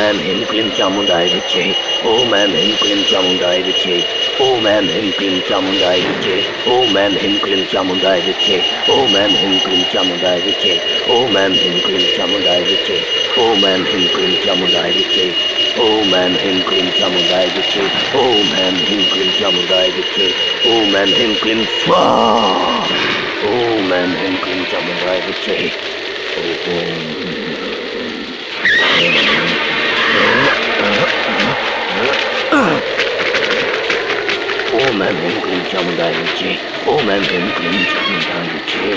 ऐं ह्रीं क्लीं चामुंडाय विच्चे। ओम ऐं ह्रीं क्लीं चामुंडाय विच्चे। ओम ऐं ह्रीं क्लीं चामुंडाय विच्चे। ओम ऐं ह्रीं क्लीं चामुंडाय विच्चे। ओम ऐं ह्रीं क्लीं चामुंडाय विच्चे। ओम ऐं ह्रीं क्लीं चामुंडाय विच्चे। ओम ऐं ह्रीं क्लीं चामुंडाय विच्चे। ओम ऐं ह्रीं क्लीं चामुंडाय विच्चे। ओम ऐं ह्रीं क्लीं चामुंडाय विच्चे। ओम ऐं ह्रीं क्लीं स्वाहा। ओम ऐं ह्रीं क्लीं चामुंडाय विच्चे। ओम ऐं ह्रीं क्लीं चामुंडाय विच्चे। ओम ऐं ह्रीं क्लीं चामुंडाय विच्चे।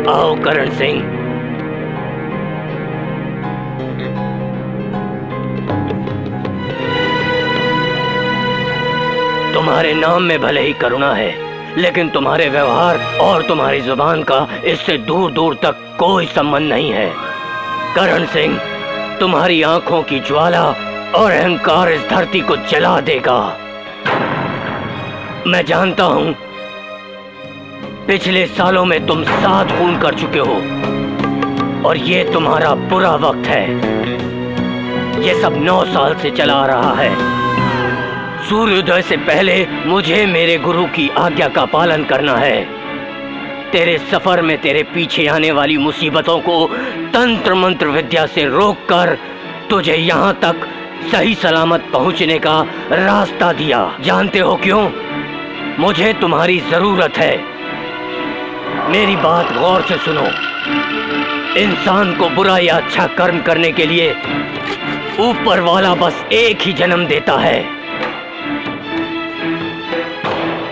आओ करण सिंह। तुम्हारे नाम में भले ही करुणा है, लेकिन तुम्हारे व्यवहार और तुम्हारी जुबान का इससे दूर दूर तक कोई संबंध नहीं है। करण सिंह, तुम्हारी आंखों की ज्वाला और अहंकार इस धरती को जला देगा। मैं जानता हूं पिछले सालों में तुम 7 खून कर चुके हो और ये तुम्हारा बुरा वक्त है। ये सब 9 साल से चला आ रहा है। सूर्योदय से पहले मुझे मेरे गुरु की आज्ञा का पालन करना है। तेरे सफर में तेरे पीछे आने वाली मुसीबतों को तंत्र मंत्र विद्या से रोककर तुझे यहाँ तक सही सलामत पहुँचने का रास्ता दिया। जानते हो क्यों? मुझे तुम्हारी जरूरत है। मेरी बात गौर से सुनो। इंसान को बुरा या अच्छा कर्म करने के लिए ऊपर वाला बस एक ही जन्म देता है।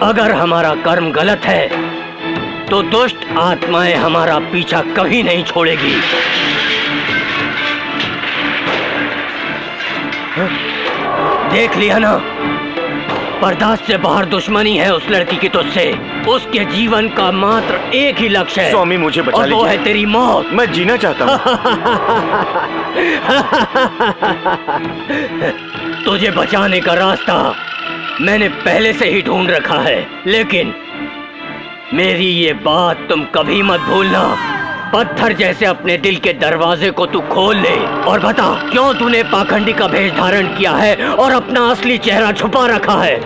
अगर हमारा कर्म गलत है तो दुष्ट आत्माएं हमारा पीछा कभी नहीं छोड़ेगी। देख लिया ना, बर्दाश्त से बाहर दुश्मनी है उस लड़की की तुझसे। उसके जीवन का मात्र एक ही लक्ष्य है। स्वामी मुझे बचा लीजिए। और वो है तेरी मौत। मैं जीना चाहता हूँ। तुझे बचाने का रास्ता मैंने पहले से ही ढूंढ रखा है, लेकिन मेरी ये बात तुम कभी मत भूलना। पत्थर जैसे अपने दिल के दरवाजे को तू खोल ले और बता क्यों तूने पाखंडी का भेष धारण किया है और अपना असली चेहरा छुपा रखा है।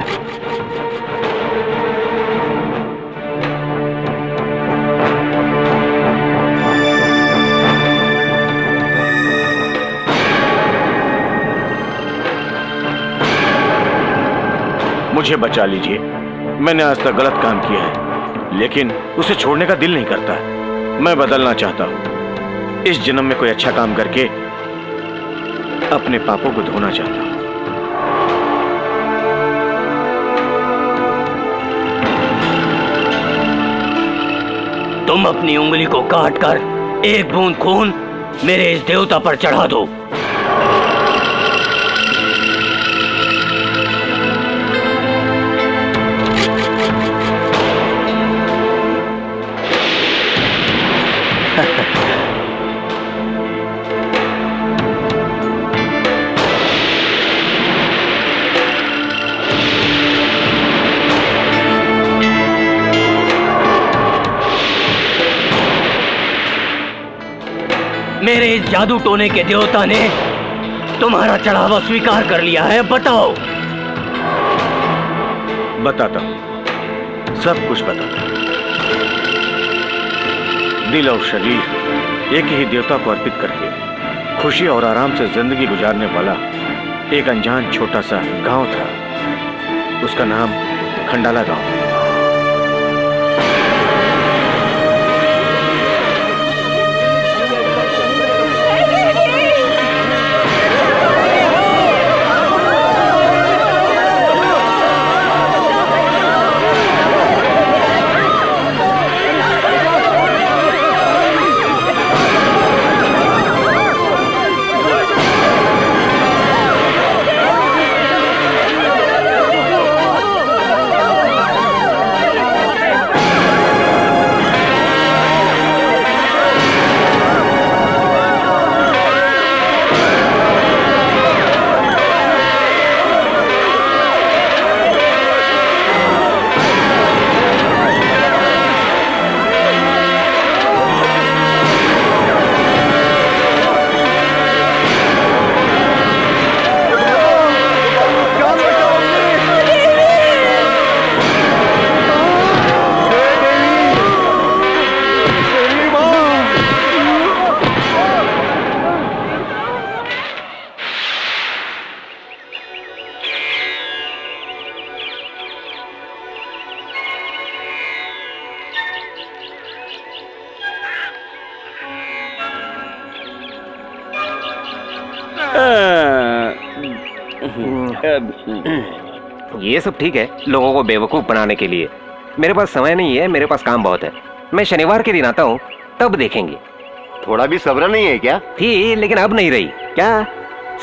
मुझे बचा लीजिए। मैंने आज तक गलत काम किया है, लेकिन उसे छोड़ने का दिल नहीं करता। मैं बदलना चाहता हूं। इस जन्म में कोई अच्छा काम करके अपने पापों को धोना चाहता हूं। तुम अपनी उंगली को काटकर एक बूंद खून मेरे इस देवता पर चढ़ा दो। मेरे इस जादू टोने के देवता ने तुम्हारा चढ़ावा स्वीकार कर लिया है, बताओ। बताता हूं, सब कुछ बताता हूं। दिल और शरीर एक ही देवता को अर्पित करके खुशी और आराम से जिंदगी गुजारने वाला एक अनजान छोटा सा गांव था। उसका नाम खंडाला गांव। ये सब ठीक है लोगों को बेवकूफ बनाने के लिए। मेरे पास समय नहीं है, मेरे पास काम बहुत है। मैं शनिवार के दिन आता हूँ, तब देखेंगे। थोड़ा भी सब्र नहीं है क्या? थी लेकिन अब नहीं रही। क्या?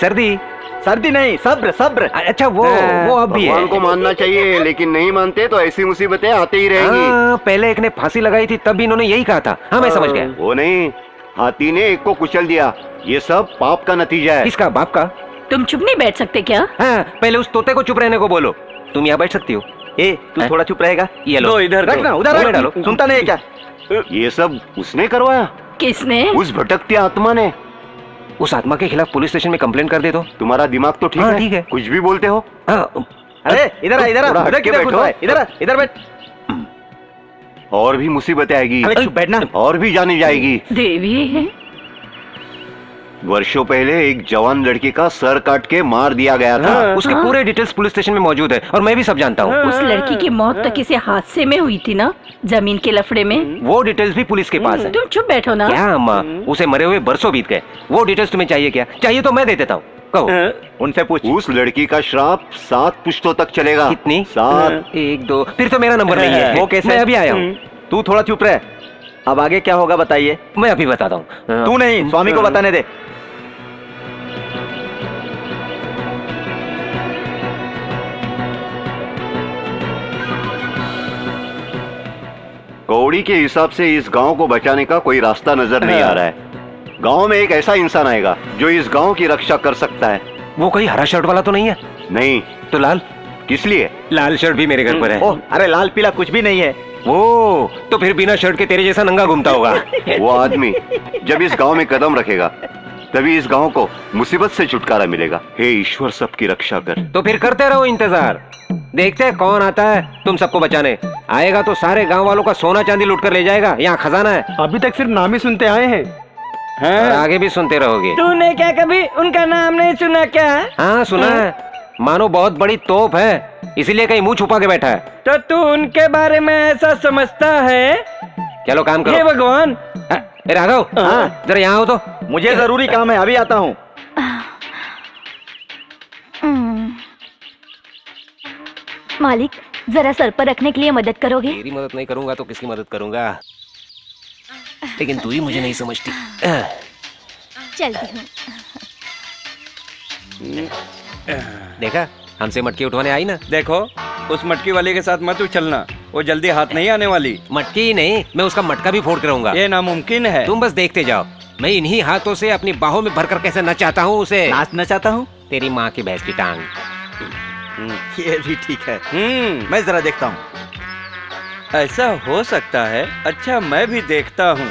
सर्दी? सर्दी नहीं, सब्र सब्र। अच्छा वो अब भी है। भगवान को मानना चाहिए, लेकिन नहीं मानते तो ऐसी मुसीबतें आती ही रहेंगी। पहले एक ने फांसी लगाई थी, तब भी इन्होंने यही कहा था। हाँ मैं समझ गया। वो नहीं, हाथी ने एक को कुचल दिया। ये सब पाप का नतीजा है। किसका? बाप का? तुम चुप नहीं बैठ सकते क्या? हाँ, पहले उस तोते को चुप रहने को बोलो। तुम यहाँ बैठ सकती हो। ए, तू थोड़ा चुप रहेगा? ये लो, इधर रखना, उधर मुंह में रख। डालो। सुनता नहीं है क्या? ये सब उसने करवाया? किसने? उस भटकती आत्मा ने। उस आत्मा के खिलाफ पुलिस स्टेशन में कंप्लेंट कर दे दो। तुम्हारा दिमाग तो ठीक हाँ, है, ठीक है। कुछ भी बोलते हो। हाँ, अरे इधर आ, इधर आ, थोड़ा उधर हट के किधर घुस बैठो। रहा है? इधर आ, इधर बैठ। और भी मुसीबतें आएगी, अरे चुप बैठना। और भी जानी जाएगी। देवी, वर्षों पहले एक जवान लड़की का सर काट के मार दिया गया था। उसके पूरे डिटेल्स पुलिस स्टेशन में मौजूद है और मैं भी सब जानता हूँ। उस लड़की की मौत तो किसी हादसे में हुई थी ना, जमीन के लफड़े में। वो डिटेल्स भी पुलिस के पास है। तुम चुप बैठो ना। क्या अम्मा, उसे मरे हुए बरसों बीत गए। वो डिटेल्स तुम्हें चाहिए क्या? चाहिए तो मैं दे देता हूँ, कहो। उनसे पूछ। उस लड़की का श्राप 7 पुश्तों तक चलेगा। कितनी? 7। 1 2। फिर तो मेरा नंबर नहीं है। वो कैसे? मैं अभी आया हूँ। तू थोड़ा चुप रह। अब आगे क्या होगा बताइए? मैं अभी बताता हूँ। तू नहीं, स्वामी को बताने दे। कौड़ी के हिसाब से इस गांव को बचाने का कोई रास्ता नजर नहीं आ रहा है। गांव में एक ऐसा इंसान आएगा जो इस गांव की रक्षा कर सकता है। वो कोई हरा शर्ट वाला तो नहीं है? नहीं तो लाल? किस लिए? लाल शर्ट भी मेरे घर पर है। ओह, अरे लाल पीला कुछ भी नहीं है। वो तो फिर बिना शर्ट के तेरे जैसा नंगा घूमता होगा। वो आदमी जब इस गांव में कदम रखेगा तभी इस गांव को मुसीबत से छुटकारा मिलेगा। हे ईश्वर, सबकी रक्षा कर। तो फिर करते रहो इंतजार, देखते हैं कौन आता है तुम सबको बचाने। आएगा तो सारे गांव वालों का सोना चांदी लूट कर ले जाएगा। यहाँ खजाना है। अभी तक सिर्फ नाम ही सुनते आए हैं। और आगे भी सुनते रहोगे। तूने क्या कभी उनका नाम नहीं सुना क्या? हाँ सुना है। मानो बहुत बड़ी तोप है, इसीलिए कहीं मुंह छुपा के बैठा है। तो तू उनके बारे में ऐसा समझता है? चलो काम हे करो। भगवान, ए राघव, हाँ। जरा यहाँ हो तो। मुझे जरूरी काम है, अभी आता हूँ। मालिक, जरा सर पर रखने के लिए मदद करोगे? तेरी मदद नहीं करूंगा तो किसकी मदद करूंगा? लेकिन तू ही मुझे नहीं समझती। चलती हूँ। देखा, हमसे मटकी उठवाने आई ना। देखो उस मटकी वाले के साथ मत उछलना, वो जल्दी हाथ नहीं आने वाली। मटकी ही नहीं, मैं उसका मटका भी फोड़ के रहूंगा। ये नामुमकिन है। तुम बस देखते जाओ, मैं इन्हीं हाथों से अपनी बाहों में भरकर कैसे नचाता हूँ उसे। नाचना चाहता हूँ। तेरी माँ की भैंस की टांग। ये भी ठीक है। मैं जरा देखता हूँ। ऐसा हो सकता है। अच्छा मैं भी देखता हूँ।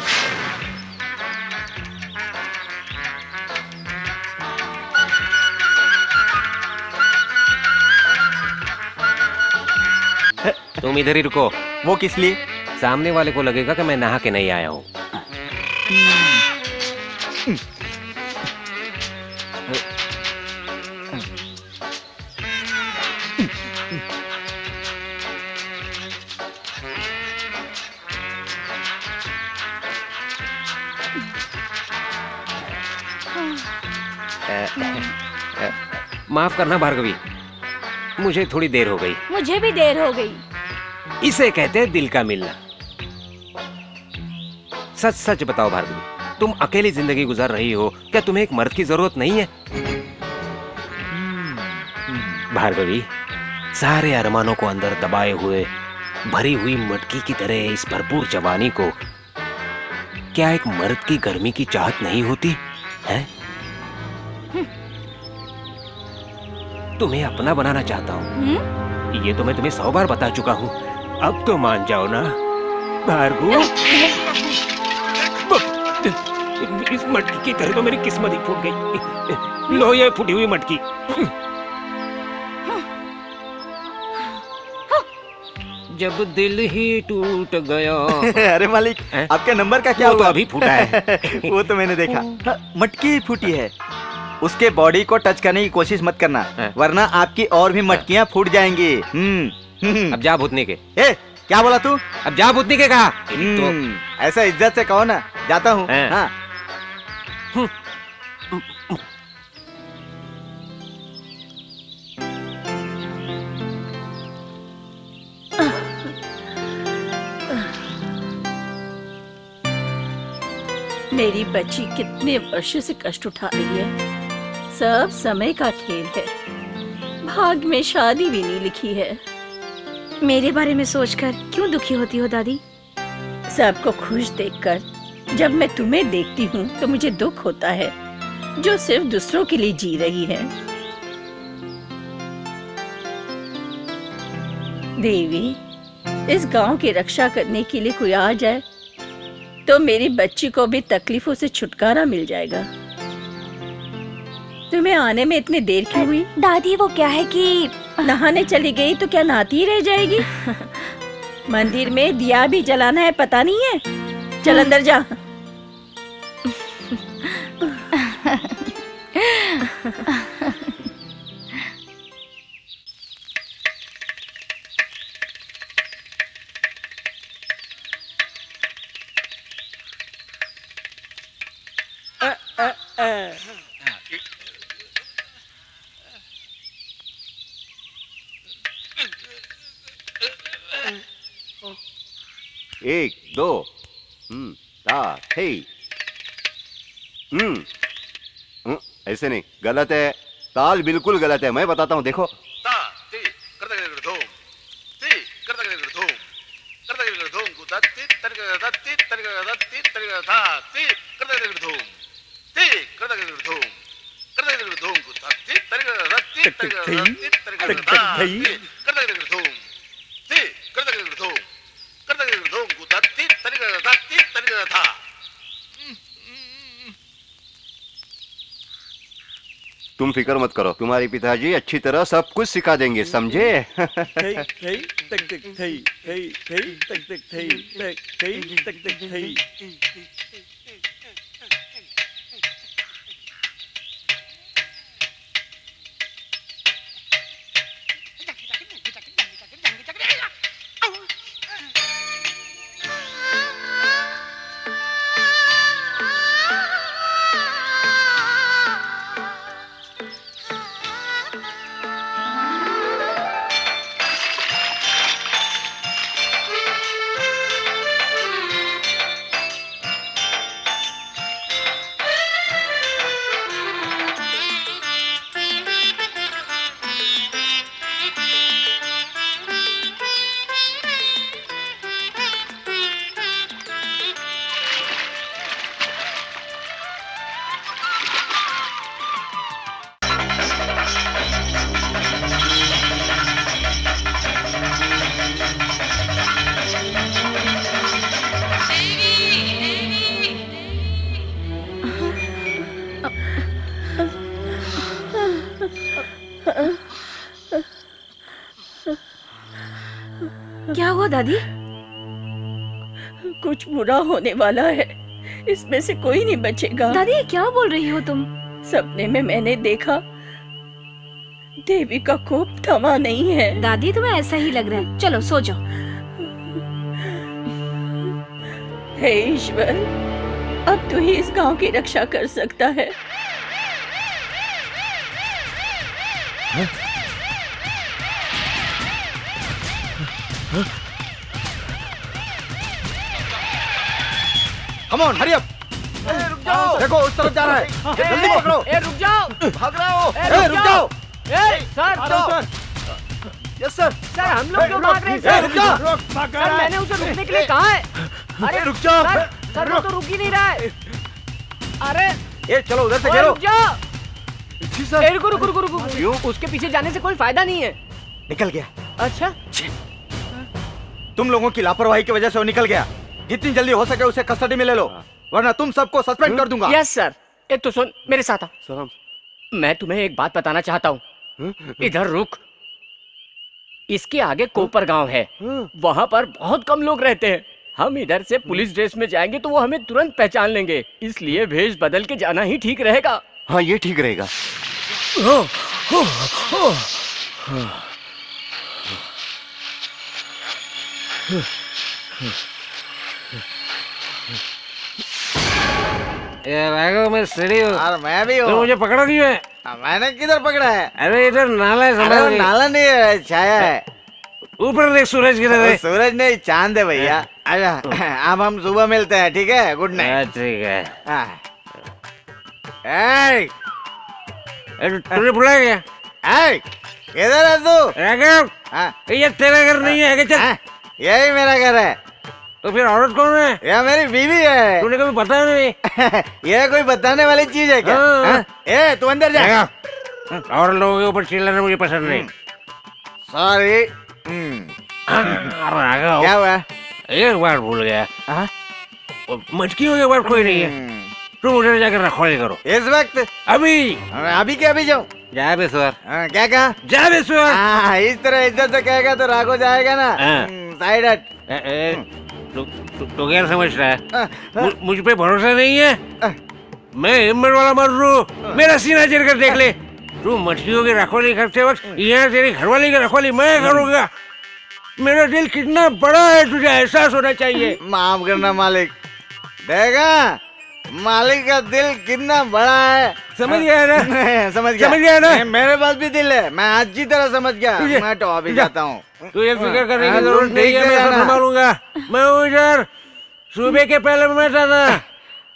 तुम इधर ही रुको। वो किस लिए? सामने वाले को लगेगा कि मैं नहा के नहीं आया हूँ। माफ करना भार्गवी, मुझे थोड़ी देर हो गई। मुझे भी देर हो गई। इसे कहते हैं दिल का मिलना। सच सच बताओ भार्गवी, तुम अकेली जिंदगी गुजार रही हो, क्या तुम्हें एक मर्द की जरूरत नहीं है? भार्गवी, सारे अरमानों को अंदर दबाए हुए भरी हुई मटकी की तरह इस भरपूर जवानी को क्या एक मर्द की गर्मी की चाहत नहीं होती है? तुम्हें अपना बनाना चाहता हूँ। ये तो मैं तुम्हें 100 बार बता चुका हूँ। अब तो मान जाओ ना भार्गव। इस मटकी की तरह तो मेरी किस्मत ही फूट गई। लो ये फूटी हुई मटकी। जब दिल ही टूट गया। अरे मालिक, आपके नंबर का क्या वो तो हुआ? अभी फूटा है। वो तो मैंने देखा। मटकी फूटी है। उसके बॉडी को टच करने की कोशिश मत करना, वरना आपकी और भी मटकियां फूट जाएंगी। अब जा भूतने के। ए, क्या बोला तू? अब जा भूतने के कहा। तो ऐसा इज्जत से कहो ना। जाता हूँ। हाँ। मेरी बच्ची कितने वर्षों से कष्ट उठा रही है। सब समय का खेल है। भाग में शादी भी नहीं लिखी है। मेरे बारे में सोचकर क्यों दुखी होती हो दादी? सबको खुश देखकर जब मैं तुम्हें देखती हूँ तो मुझे दुख होता है, जो सिर्फ दूसरों के लिए जी रही है। देवी, इस गांव की रक्षा करने के लिए कोई आ जाए तो मेरी बच्ची को भी तकलीफों से छुटकारा मिल जाएगा। तुम्हें आने में इतनी देर क्यों हुई? दादी वो क्या है कि नहाने चली गई तो क्या नहाती ही रह जाएगी? मंदिर में दिया भी जलाना है, पता नहीं है? चल अंदर जा। एक दो ता थे। ऐसे नहीं, गलत है। ताल बिल्कुल गलत है। मैं बताता हूँ, देखो। ता ती करता करता धूम, ती करता करता धूम, करता करता धूम गुता ती तरका ती तरका ती तरका था ती करता करता धूम, ती करता करता धूम, करता करता धूम गुता ती तरका ती तरका ती तरका था ती करता करता धूम, ती करता करता धूम, करता करता धूम गुता ती तरका था। तुम फिक्र मत करो, तुम्हारे पिताजी अच्छी तरह सब कुछ सिखा देंगे, समझे? हुआ दादी? कुछ बुरा होने वाला है, इसमें से कोई नहीं बचेगा। दादी क्या बोल रही हो तुम? सपने में मैंने देखा देवी का कोप थमा नहीं है। दादी तुम्हें ऐसा ही लग रहा है, चलो सो जाओ। हे ईश्वर, अब तू ही इस गांव की रक्षा कर सकता है। Come on, hurry up. रुक जाओ, देखो उस तरफ जा रहा है, जल्दी पकड़ो। रुक जाओ, भाग रहा हो। रुक जाओ। Sir, yes sir. सर हम लोग क्यों भाग रहे हैं सर? रुक जा। सर मैंने उसे रुकने के लिए कहा है। अरे रुक जाओ। सर वो तो रुक ही नहीं रहा है। अरे ये चलो उधर से ओए, घेरो। रुक जाओ। जी सर। ए, रुको रुको रुको रुको। क्यों? उसके पीछे जाने से कोई फायदा नहीं है। निकल गया। अच्छा तुम लोगों की लापरवाही की वजह से वो निकल गया। जितनी जल्दी हो सके उसे कस्टडी में ले लो, वरना तुम सबको सस्पेंड कर दूंगा। Yes sir. एक तो सुन, मेरे साथ आ। सर हम मैं तुम्हें एक बात बताना चाहता हूँ। इधर रुक। इसके आगे कोपर गांव है, वहाँ पर बहुत कम लोग रहते हैं। हम इधर से पुलिस ड्रेस में जाएंगे तो वो हमें तुरंत पहचान लेंगे, इसलिए भेष बदल के जाना ही ठीक रहेगा। हाँ ये ठीक रहेगा। मैं स्टडी हूँ। और मैं भी तो हूँ। मुझे पकड़ा क्यों है? मैंने किधर पकड़ा है? अरे इधर नाला है, अरे समझ वो नहीं। नाला नहीं है, छाया है। ऊपर देख, सूरज की वो तरह। सूरज नहीं, चांद है भैया। अच्छा अब हम सुबह मिलते हैं, ठीक है? Good night. ठीक है। ए, तूने बुलाया क्या? ए, किधर है तू? राघव, हाँ, ये तेरा घर नहीं है क्या? चल। हाँ, यही मेरा घर है। तो फिर औरत कौन है? यह मेरी बीवी है। तूने कभी बताया नहीं? यह कोई बताने वाली चीज है क्या? हाँ। हाँ? ए, तू अंदर जा। राघव, और लोगों के ऊपर चिल्लाना मुझे पसंद नहीं। सॉरी। राघव, क्या हुआ? एक बार भूल गया। हाँ? मटकियों के बाद कोई नहीं है। तुम उधर जाकर रखवाली करो इस वक्त? अभी। अभी क्या अभी जाऊँ? जा बेसुर, क्या कहा? जा बेसुर। हाँ, इस तरह इज्जत से कहेगा तो राघव जाएगा ना। हाँ। साइड हट। तो क्या समझ रहा है? मुझ पे भरोसा नहीं है? मैं हिम्मत वाला मर्द हूँ, मेरा सीना चीर कर देख ले। तू मछलियों की रखवाली करते वक्त यहाँ तेरी घरवाली की रखवाली मैं करूँगा। मेरा दिल कितना बड़ा है, तुझे एहसास होना चाहिए। माफ करना मालिक। देखा मालिक का दिल कितना बड़ा है। समझ गया ना? समझ गया। समझ गया ना? मेरे पास भी दिल है, मैं अच्छी तरह समझ गया। मैं तो अभी जाता हूँ। तू ये फिक्र करने की हाँ, जरूरत तुम नहीं ठीक है, से मैं सब जाना। संभालूंगा। मैं हूँ इधर। सुबह के पहले मत आना,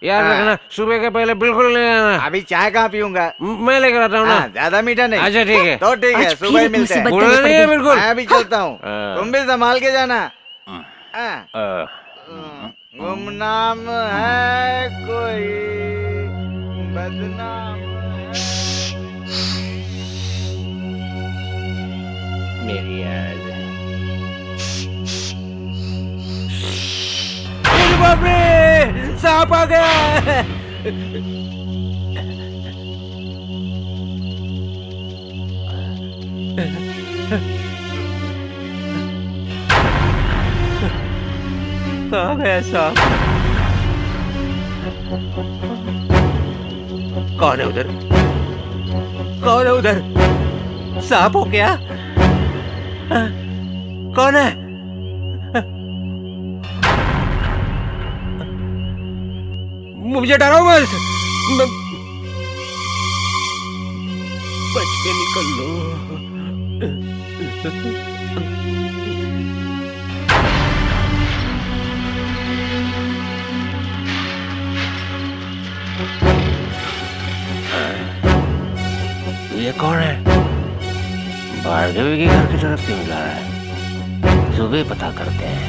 याद हाँ। रखना। सुबह के पहले बिल्कुल नहीं आना। अभी चाय कहाँ पीऊंगा? मैं लेकर आता हूँ ना। ज्यादा मीठा नहीं। अच्छा ठीक है। तो ठीक है, आज सुबह फिर ही एक मिलते हैं। मुसीबत बुरा नहीं है बिल्कुल। मैं भी चलता हूँ, हाँ। तुम भी संभाल के जाना। हाँ। गुमनाम है कोई, बदनाम है। मेरी याद है। अरे बाप रे, सांप आ गया। कहाँ गया सांप? कौन है उधर? कौन है उधर? सांप हो क्या? कौन है? मुझे डराओ मत। बच के निकल लो। ये कौन है? भार्गवी के घर की तरफ क्यों जा रहा है? सुबह पता करते हैं।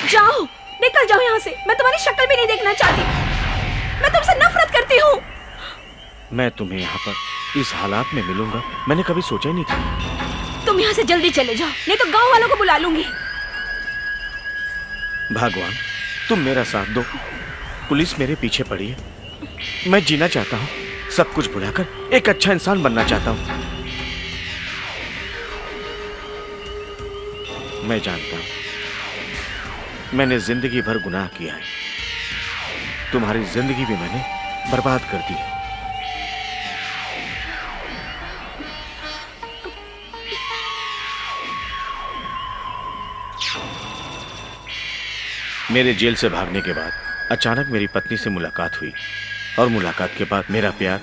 जाओ, निकल जाओ यहाँ से। मैं तुम्हारी शक्ल भी नहीं देखना चाहती। मैं तुमसे नफरत करती हूँ। मैं तुम्हें यहाँ पर इस हालात में मिलूंगा मैंने कभी सोचा ही नहीं था। तुम यहाँ से जल्दी चले जाओ, नहीं तो गांव वालों को बुला लूंगी। भगवान तुम मेरा साथ दो। पुलिस मेरे पीछे पड़ी है। मैं जीना चाहता हूँ, सब कुछ भुलाकर एक अच्छा इंसान बनना चाहता हूँ। मैं जानता हूँ मैंने जिंदगी भर गुनाह किया है। तुम्हारी जिंदगी भी मैंने बर्बाद कर दी है। मेरे जेल से भागने के बाद अचानक मेरी पत्नी से मुलाकात हुई और मुलाकात के बाद मेरा प्यार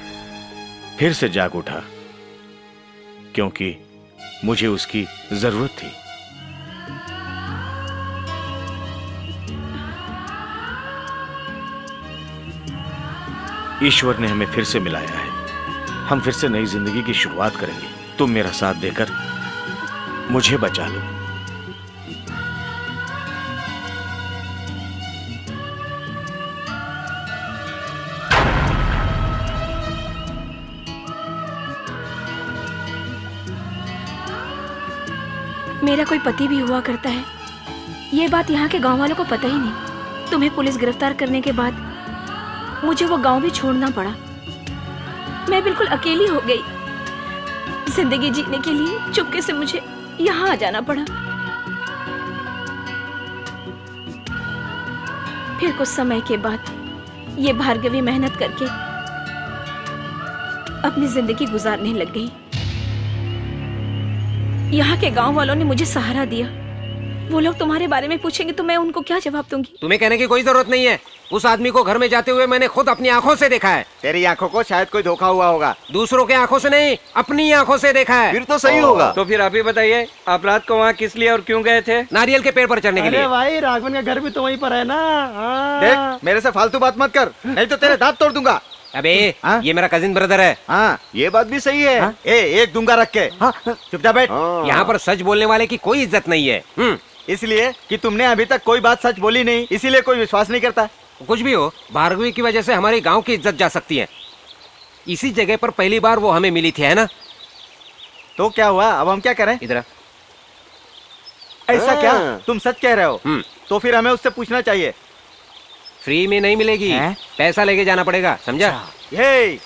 फिर से जाग उठा, क्योंकि मुझे उसकी जरूरत थी। ईश्वर ने हमें फिर से मिलाया है। हम फिर से नई जिंदगी की शुरुआत करेंगे। तुम मेरा साथ देकर मुझे बचा लो। मेरा कोई पति भी हुआ करता है, ये बात यहाँ के गांव वालों को पता ही नहीं। तुम्हें पुलिस गिरफ्तार करने के बाद मुझे वो गांव भी छोड़ना पड़ा। मैं बिल्कुल अकेली हो गई। जिंदगी जीने के लिए चुपके से मुझे यहाँ आ जाना पड़ा। फिर कुछ समय के बाद ये भार्गवी मेहनत करके अपनी जिंदगी गुजारने लग गई। यहाँ के गांव वालों ने मुझे सहारा दिया। वो लोग तुम्हारे बारे में पूछेंगे तो मैं उनको क्या जवाब दूंगी? तुम्हें कहने की कोई जरूरत नहीं है। उस आदमी को घर में जाते हुए मैंने खुद अपनी आंखों से देखा है। तेरी आंखों को शायद कोई धोखा हुआ होगा। दूसरों के आंखों से नहीं, अपनी आंखों से देखा है। फिर तो सही होगा। तो फिर आप ही बताइए, आप रात को वहाँ किस लिए और क्यों गए थे? नारियल के पेड़ पर चढ़ने के लिए। भाई राघवन का घर भी तो वहीं पर है ना। देख मेरे से फालतू बात मत कर, नहीं तो तेरे दांत तोड़ दूंगा। अबे हाँ? ये मेरा कजिन ब्रदर है। हाँ ये बात भी सही है। हाँ? एक दूंगा रख के। चुपचाप बैठ। यहाँ पर सच बोलने वाले की कोई इज्जत नहीं है। इसलिए कि तुमने अभी तक कोई बात सच बोली नहीं, इसीलिए कोई विश्वास नहीं करता। कुछ भी हो, भार्गवी की वजह से हमारे गांव की इज्जत जा सकती है। इसी जगह पर पहली बार वो हमें मिली थी, है ना? तो क्या हुआ, अब हम क्या करें? इधर ऐसा क्या तुम सच कह रहे हो? तो फिर हमें उससे पूछना चाहिए। फ्री में नहीं मिलेगी, पैसा लेके जाना पड़ेगा, समझा? ये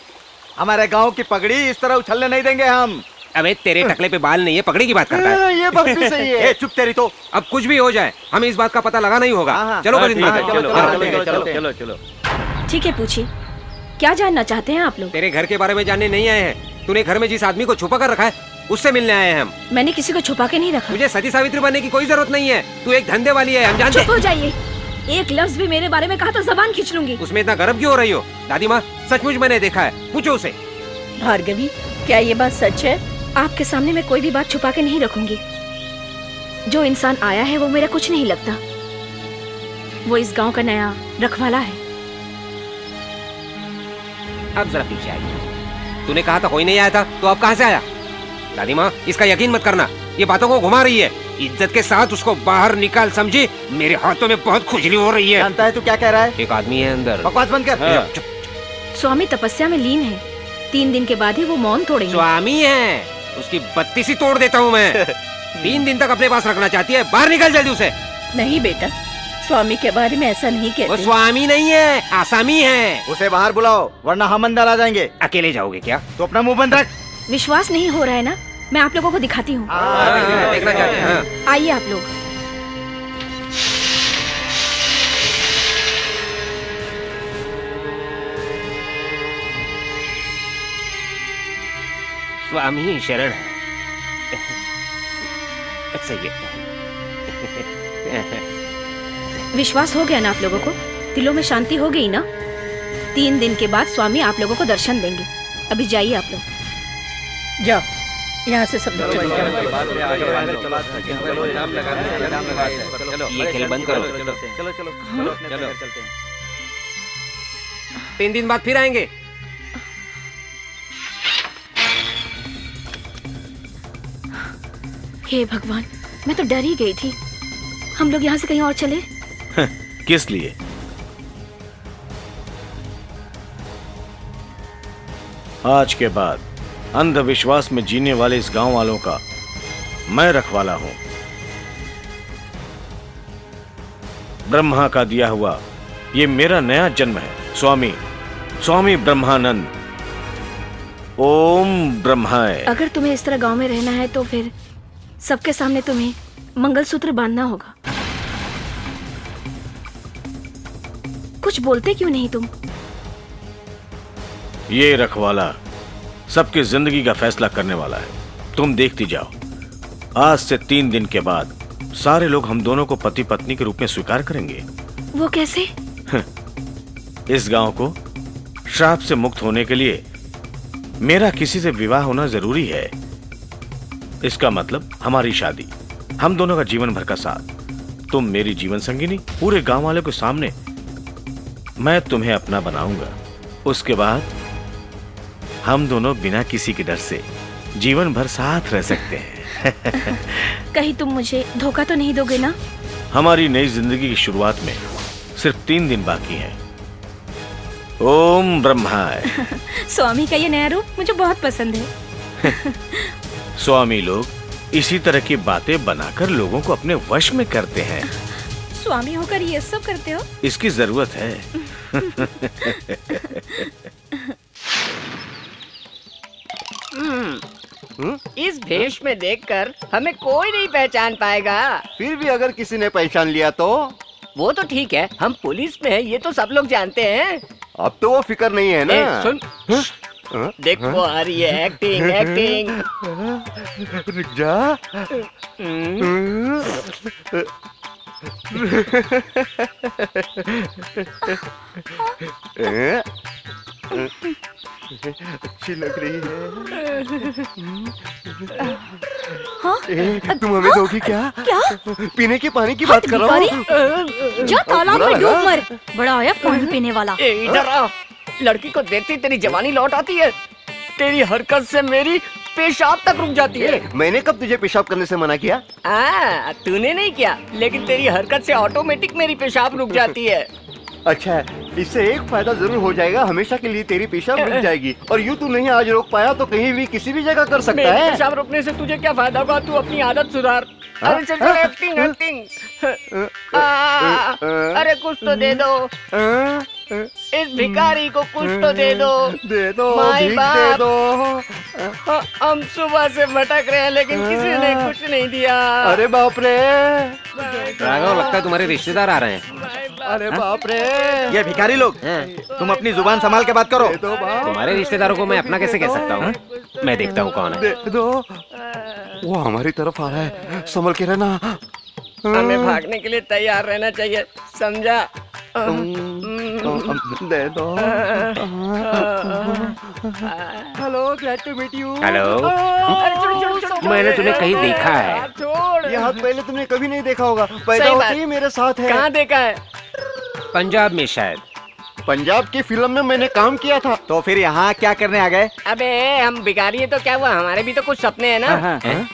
हमारे गांव की पगड़ी इस तरह उछलने नहीं देंगे हम। अबे तेरे टकले पे बाल नहीं है, पगड़ी की बात करता है। ये बात भी सही है। चुप तेरी तो। अब कुछ भी हो जाए हमें इस बात का पता लगाना ही होगा। चलो चलो चलो। ठीक है, पूछिए क्या जानना चाहते हैं आप लोग? तेरे घर के बारे में जानने नहीं आए हैं। तूने घर में जिस आदमी को छुपा कर रखा है उससे मिलने आए हैं हम। मैंने किसी को छुपा के नहीं रखा। मुझे सती सावित्री बनने की कोई जरूरत नहीं है। तू एक धंधे वाली है, हम जानते हैं। चुप हो जाइए। एक लफ्ज भी मेरे बारे में कहा तो जबान खींच लूंगी। उसमें इतना गर्व क्यों हो रही हो? दादी माँ सचमुच मैंने देखा है, पूछो उसे। भार्गवी, क्या ये बात सच है? आपके सामने मैं कोई भी बात छुपा के नहीं रखूंगी। जो इंसान आया है वो मेरा कुछ नहीं लगता। वो इस गांव का नया रखवाला है। अब जरा पीछे आइए। तूने कहा था कोई नहीं आया था, तो अब कहाँ से आया? दादी माँ इसका यकीन मत करना, ये बातों को घुमा रही है। इज्जत के साथ उसको बाहर निकाल, समझी? मेरे हाथों में बहुत खुजली हो रही है। जानता है तू क्या कह रहा है? एक आदमी है अंदर। बकवास बंद कर। स्वामी तपस्या में लीन है। 3 दिन के बाद ही वो मौन तोड़ेंगे। स्वामी है, उसकी बत्ती सी तोड़ देता हूँ मैं। 3 दिन तक अपने पास रखना चाहती है, बाहर निकल जल्दी उसे। नहीं बेटा, स्वामी के बारे में ऐसा नहीं वो कहते। स्वामी नहीं है, आसामी है। उसे बाहर बुलाओ वरना हम अंदर आ जाएंगे। अकेले जाओगे क्या? तो अपना मुंह बंद रख। विश्वास नहीं हो रहा है ना? मैं आप लोगों को दिखाती हूँ। देखना चाहते हैं। आइए आप लोग। स्वामी शरण। सही है। विश्वास हो गया ना आप लोगों को? दिलों में शांति हो गई ना? 3 दिन के बाद स्वामी आप लोगों को दर्शन देंगे। अभी जाइए आप लोग। जाओ यहाँ से सब लोग चले जाओ। ये खेल बंद करो। चलो 3 दिन बाद फिर आएंगे। हे भगवान, मैं तो डर ही गई थी। हम लोग यहाँ से कहीं और चले। किस लिए? आज के बाद अंधविश्वास में जीने वाले इस गांव वालों का मैं रखवाला हूं। ब्रह्मा का दिया हुआ ये मेरा नया जन्म है। स्वामी ब्रह्मानंद। ओम ब्रह्माय। अगर तुम्हें इस तरह गांव में रहना है तो फिर सबके सामने तुम्हें मंगलसूत्र बांधना होगा। कुछ बोलते क्यों नहीं तुम? ये रखवाला सबकी जिंदगी का फैसला करने वाला है। तुम देखती जाओ, आज से 3 दिन के बाद सारे लोग हम दोनों को पति पत्नी के रूप में स्वीकार करेंगे। वो कैसे? इस गांव को श्राप से मुक्त होने के लिए मेरा किसी से विवाह होना जरूरी है। इसका मतलब हमारी शादी, हम दोनों का जीवन भर का साथ। तुम मेरी जीवन संगिनी, पूरे गांव वालों के सामने मैं तुम्हें अपना बनाऊंगा। उसके बाद हम दोनों बिना किसी के डर से जीवन भर साथ रह सकते हैं। कहीं तुम मुझे धोखा तो नहीं दोगे ना? हमारी नई जिंदगी की शुरुआत में सिर्फ 3 दिन बाकी हैं। ओम ब्रह्माय। स्वामी का ये नया रूप मुझे बहुत पसंद है। स्वामी लोग इसी तरह की बातें बनाकर लोगों को अपने वश में करते हैं। स्वामी होकर ये सब करते हो? इसकी जरूरत है। इस भेष में देखकर हमें कोई नहीं पहचान पाएगा। फिर भी अगर किसी ने पहचान लिया तो? वो तो ठीक है, हम पुलिस में हैं, ये तो सब लोग जानते हैं। अब तो वो फिक्र नहीं है ना। ए, सुन। देख वो आ रही है, एक्टिंग। रुक जा। अच्छी लग रही है। हाँ? तुम हमें दोगी क्या? क्या? पीने के पानी की बात कर रहा हूँ। जा तालाब में डूब मर। बड़ा आया पानी पीने वाला। इधर आ। लड़की को देखती तेरी जवानी लौट आती है। तेरी हरकत से मेरी पेशाब तक रुक जाती है। मैंने कब तुझे पेशाब करने से मना किया? तूने नहीं किया, लेकिन तेरी हरकत से ऑटोमेटिक मेरी पेशाब रुक जाती है। अच्छा, इससे एक फायदा जरूर हो जाएगा, हमेशा के लिए तेरी पेशाब रुक जाएगी। और यूँ तू नहीं आज रोक पाया तो कहीं भी किसी भी जगह कर सकता है। पेशाब रुकने से तुझे क्या फायदा होगा? तू अपनी आदत सुधार। अरे चल चल, एक्टिंग। अरे कुछ तो दे दो, इस भिखारी को कुछ तो दे दो। दे दो, माई भीख बाप। दे दो। हम सुबह से भटक रहे हैं, लेकिन किसी ने कुछ नहीं दिया। अरे बाप रे। राघव, लगता है तुम्हारे रिश्तेदार आ रहे हैं। अरे बाप रे। ये भिखारी लोग, तुम अपनी जुबान संभाल के बात करो। दे दो बाप। तुम्हारे रिश्तेदारों को मैं अपना कैसे कह सकता हूँ? मैं देखता हूँ कौन है। दे दो। वो हमारी तरफ आ रहा है, संभल के रहना। हमें भागने के लिए तैयार रहना चाहिए, समझा? दे दो। Hello, glad to meet you. Hello. मैंने तुम्हें कहीं देखा है। छोड़। ये हाथ पहले तुमने कभी नहीं देखा होगा, पैदा सही होते बात। ही मेरे साथ है। कहाँ देखा है? पंजाब में शायद। पंजाब की फिल्म में मैंने काम किया था। तो फिर यहाँ क्या करने आ गए? अबे हम भिखारी है तो क्या हुआ, हमारे भी तो कुछ सपने हैं ना। हैं?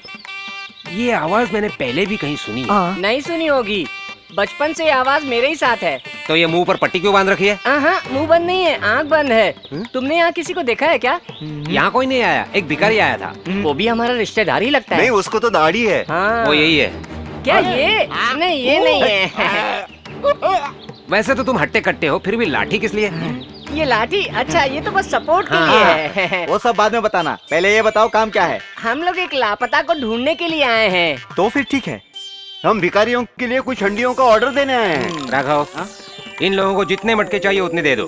ये आवाज मैंने पहले भी कहीं सुनी है। नहीं सुनी होगी, बचपन से ये आवाज मेरे ही साथ है। तो ये मुंह पर पट्टी क्यों बांध रखी है? हाँ, मुंह बंद नहीं है, आँख बंद है। तुमने यहाँ किसी को देखा है क्या? यहाँ कोई नहीं आया, एक भिखारी आया था। वो भी हमारा रिश्तेदार ही लगता नहीं, है। उसको तो दाढ़ी है। हाँ। वो यही है। क्या ये? नहीं, ये नहीं है। वैसे तो तुम हट्टे कट्टे हो, फिर भी लाठी किस लिए? ये लाठी? अच्छा, ये तो बस सपोर्ट के लिए है। वो सब बाद में बताना, पहले ये बताओ काम क्या है? हम लोग एक लापता को ढूंढने के लिए आए हैं। तो फिर ठीक है, हम भिखारियों के लिए कुछ हंडियों का ऑर्डर देने आए हैं। राघव, इन लोगों को जितने मटके चाहिए उतने दे दो।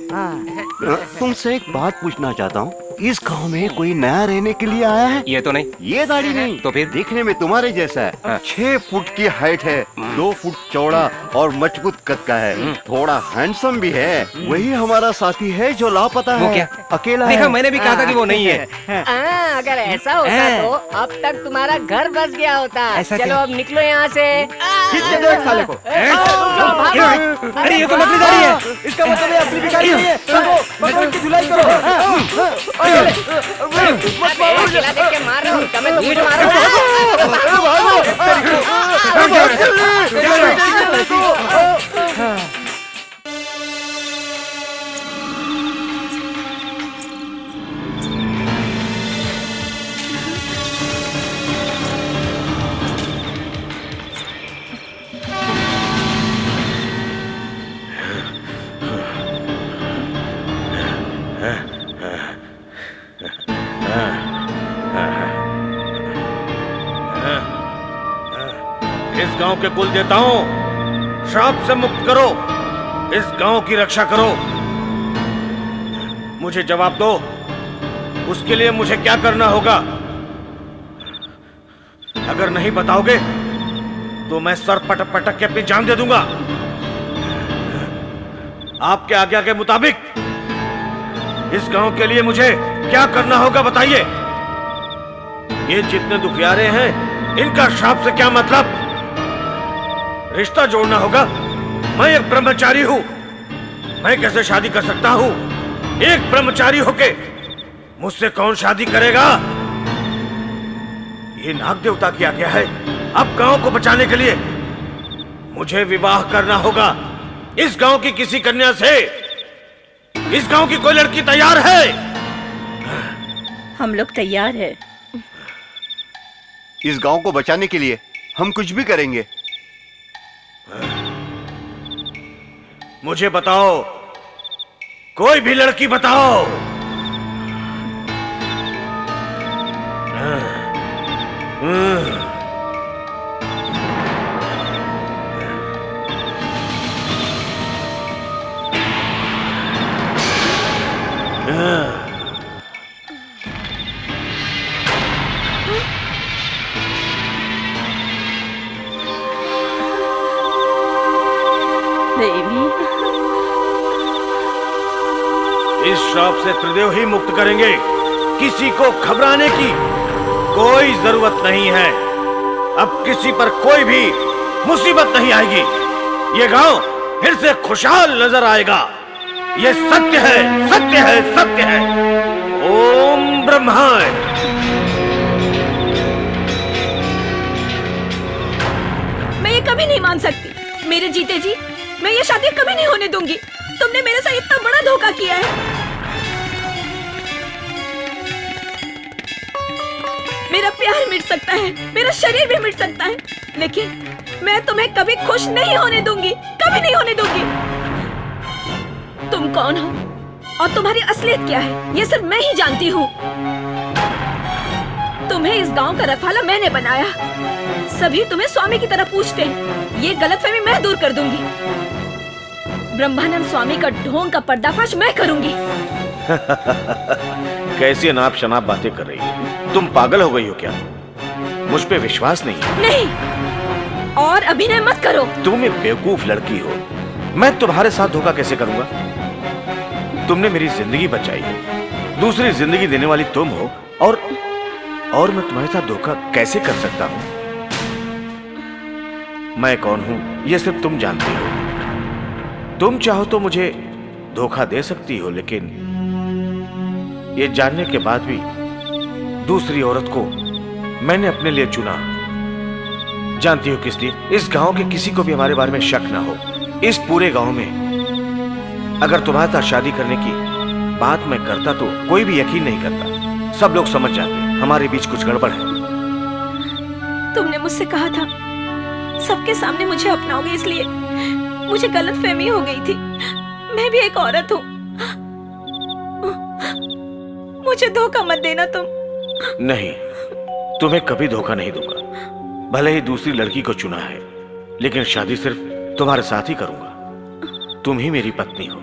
तुमसे एक बात पूछना चाहता हूँ, इस गांव में कोई नया रहने के लिए आया है? ये तो नहीं। ये दाढ़ी नहीं तो फिर? देखने में तुम्हारे जैसा है। हाँ। 6 फुट की हाइट है, 2 फुट चौड़ा और मजबूत कद का है। थोड़ा हैंडसम भी है। वही हमारा साथी है जो लापता वो है। क्या? अकेला देखा, है। मैंने भी कहा था कि वो नहीं है। अगर ऐसा होता तो अब तक तुम्हारा घर बस गया होता। ऐसा चलो क्या? अब निकलो यहाँ से। खींच के दो एक साले को। अरे ये तो नकली दाढ़ी है। इसका मतलब है असली भिखारी नहीं है। पकड़ो, इनकी धुलाई करो। अकेला देख के मार रहा हूँ, कमें तो मुझे मारो। इस गांव के कुल देवताओं, श्राप से मुक्त करो, इस गांव की रक्षा करो। मुझे जवाब दो, उसके लिए मुझे क्या करना होगा? अगर नहीं बताओगे तो मैं सर पटक पटक के अपनी जान दे दूंगा। आपके आज्ञा के मुताबिक इस गांव के लिए मुझे क्या करना होगा बताइए। ये जितने दुखियारे हैं, इनका श्राप से क्या मतलब? रिश्ता जोड़ना होगा। मैं एक ब्रह्मचारी हूं, मैं कैसे शादी कर सकता हूं? एक ब्रह्मचारी होके मुझसे कौन शादी करेगा? ये नाग देवता की आज्ञा है। अब गांव को बचाने के लिए मुझे विवाह करना होगा इस गांव की किसी कन्या से। इस गांव की कोई लड़की तैयार है? हम लोग तैयार है। इस गांव को बचाने के लिए हम कुछ भी करेंगे। मुझे बताओ, कोई भी लड़की बताओ। देवी, इस श्राप से त्रिदेव ही मुक्त करेंगे। किसी को घबराने की कोई जरूरत नहीं है। अब किसी पर कोई भी मुसीबत नहीं आएगी। ये गांव फिर से खुशहाल नजर आएगा। ये सत्य है, सत्य है, सत्य है। ओम ब्रह्माय। मैं ये कभी नहीं मान सकती। मेरे जीते जी मैं ये शादी कभी नहीं होने दूंगी। तुमने मेरे साथ इतना बड़ा धोखा किया है। मेरा प्यार मिट सकता है, मेरा शरीर भी मिट सकता है, लेकिन मैं तुम्हें कभी खुश नहीं होने दूंगी, कभी नहीं होने दूंगी। तुम कौन हो और तुम्हारी असलियत क्या है, ये सिर्फ मैं ही जानती हूँ। तुम्हें इस गांव का रखवाला मैंने बनाया। सभी तुम्हें स्वामी की तरह पूछते हैं। ये गलतफहमी मैं दूर कर दूंगी। ब्रह्मानंद स्वामी का ढोंग का पर्दाफाश मैं करूंगी। कैसी अनाप शनाप बातें कर रही हो? तुम पागल हो गई हो क्या? मुझ पे विश्वास नहीं है? नहीं, और अभिनय मत करो। तुम एक बेवकूफ लड़की हो। मैं तुम्हारे साथ धोखा कैसे करूंगा? तुमने मेरी जिंदगी बचाई है, दूसरी जिंदगी देने वाली तुम हो, और मैं तुम्हारे साथ धोखा कैसे कर सकता हूं? मैं कौन हूं ये सिर्फ तुम जानती हो। तुम चाहो तो मुझे धोखा दे सकती हो, लेकिन ये जानने के बाद भी दूसरी औरत को मैंने अपने लिए चुना। जानती हो किस लिए? इस गांव के किसी को भी हमारे बारे में शक ना हो। इस पूरे गांव में अगर तुम्हारे साथ शादी करने की बात मैं करता तो कोई भी यकीन नहीं करता। सब लोग समझ जाते हमारे बीच कुछ गड़बड़ है। तुमने मुझसे कहा था सबके सामने मुझे अपनाओगे, इसलिए मुझे गलतफहमी हो गई थी। मैं भी एक औरत हूँ। मुझे धोखा मत देना तुम। नहीं, तुम्हें कभी धोखा नहीं दूंगा। भले ही दूसरी लड़की को चुना है, लेकिन शादी सिर्फ तुम्हारे साथ ही करूंगा। तुम ही मेरी पत्नी हो।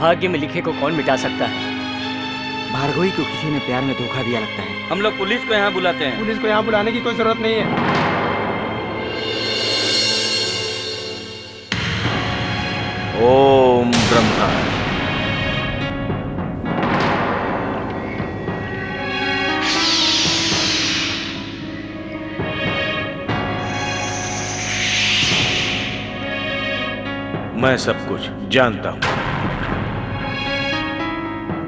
भाग्य में लिखे को कौन मिटा सकता है? भार्गवी को किसी ने प्यार में धोखा दिया लगता है। हम लोग पुलिस को यहाँ बुलाते हैं। पुलिस को यहाँ बुलाने की कोई जरूरत नहीं है। ओम ब्रह्मा। मैं सब कुछ जानता हूं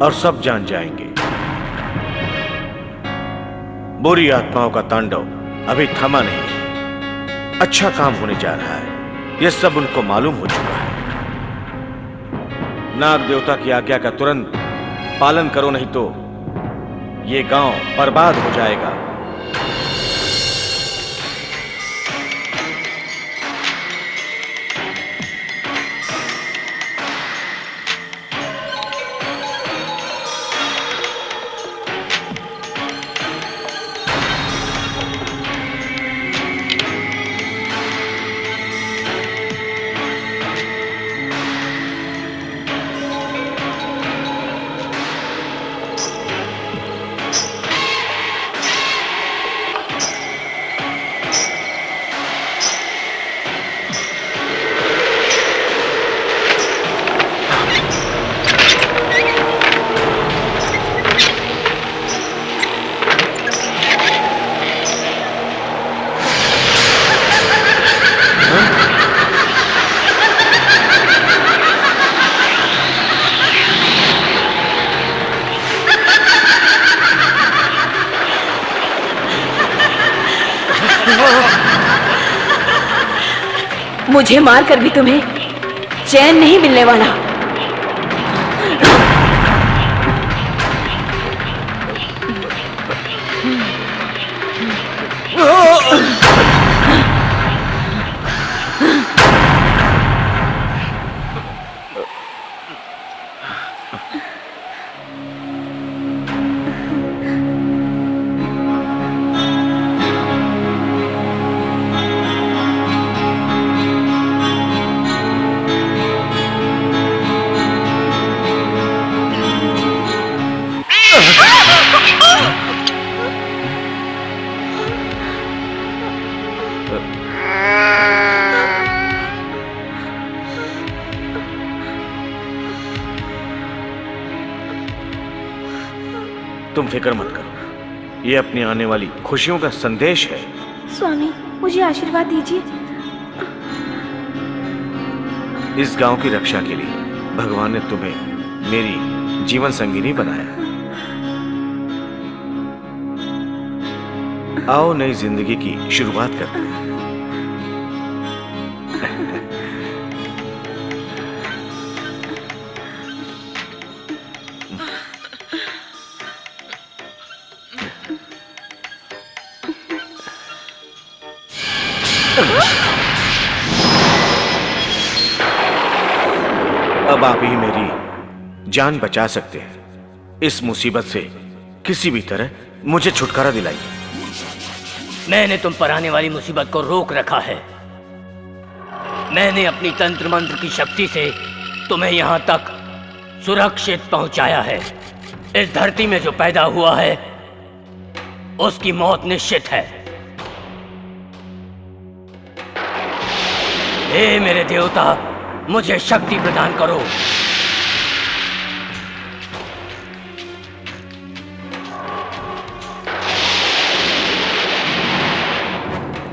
और सब जान जाएंगे। बुरी आत्माओं का तांडव अभी थमा नहीं। अच्छा काम होने जा रहा है, यह सब उनको मालूम हो चुका है। नाग देवता की आज्ञा का तुरंत पालन करो, नहीं तो ये गांव बर्बाद हो जाएगा। मुझे मारकर भी तुम्हें चैन नहीं मिलने वाला। तुम फिक्र मत करो, ये अपनी आने वाली खुशियों का संदेश है। स्वामी, मुझे आशीर्वाद दीजिए। इस गांव की रक्षा के लिए भगवान ने तुम्हें मेरी जीवन संगिनी बनाया। आओ नई जिंदगी की शुरुआत करते हैं। अब आप ही मेरी जान बचा सकते हैं। इस मुसीबत से किसी भी तरह मुझे छुटकारा दिलाइए। मैंने तुम पर आने वाली मुसीबत को रोक रखा है। मैंने अपनी तंत्र मंत्र की शक्ति से तुम्हें यहां तक सुरक्षित पहुंचाया है। इस धरती में जो पैदा हुआ है उसकी मौत निश्चित है। हे मेरे देवता, मुझे शक्ति प्रदान करो।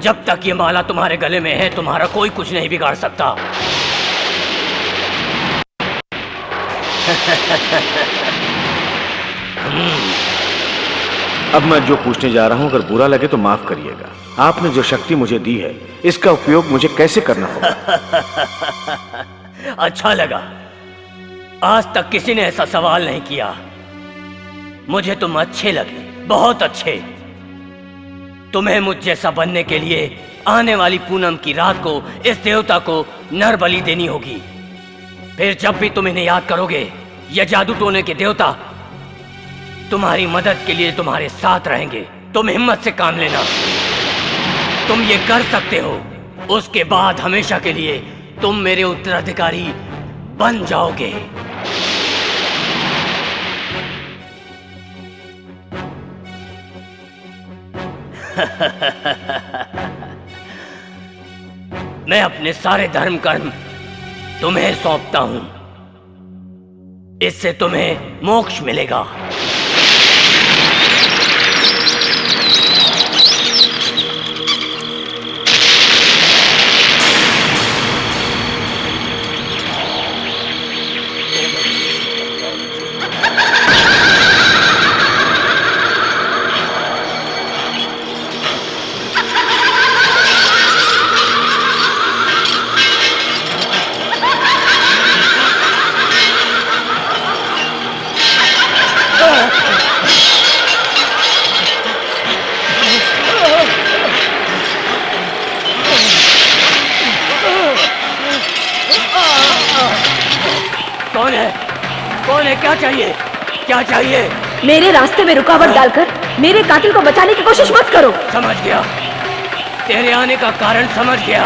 जब तक ये माला तुम्हारे गले में है, तुम्हारा कोई कुछ नहीं बिगाड़ सकता। अब मैं जो पूछने जा रहा हूं, अगर बुरा लगे तो माफ करिएगा। आपने जो शक्ति मुझे दी है, इसका उपयोग मुझे कैसे करना होगा? अच्छा लगा। आज तक किसी ने ऐसा सवाल नहीं किया। मुझे तुम अच्छे लगे, बहुत अच्छे। तुम्हें मुझ जैसा बनने के लिए आने वाली पूनम की रात को इस देवता को नर बलि देनी होगी। फिर जब भी तुम इन्हें याद करोगे, ये जादू टोने के देवता तुम्हारी मदद के लिए तुम्हारे साथ रहेंगे। तुम हिम्मत से काम लेना, तुम ये कर सकते हो। उसके बाद हमेशा के लिए तुम मेरे उत्तराधिकारी बन जाओगे। मैं अपने सारे धर्म कर्म तुम्हें सौंपता हूं। इससे तुम्हें मोक्ष मिलेगा। कौन है? कौन है? क्या चाहिए? क्या चाहिए? मेरे रास्ते में रुकावट डालकर मेरे कातिल को बचाने की कोशिश मत करो। समझ गया, तेरे आने का कारण समझ गया।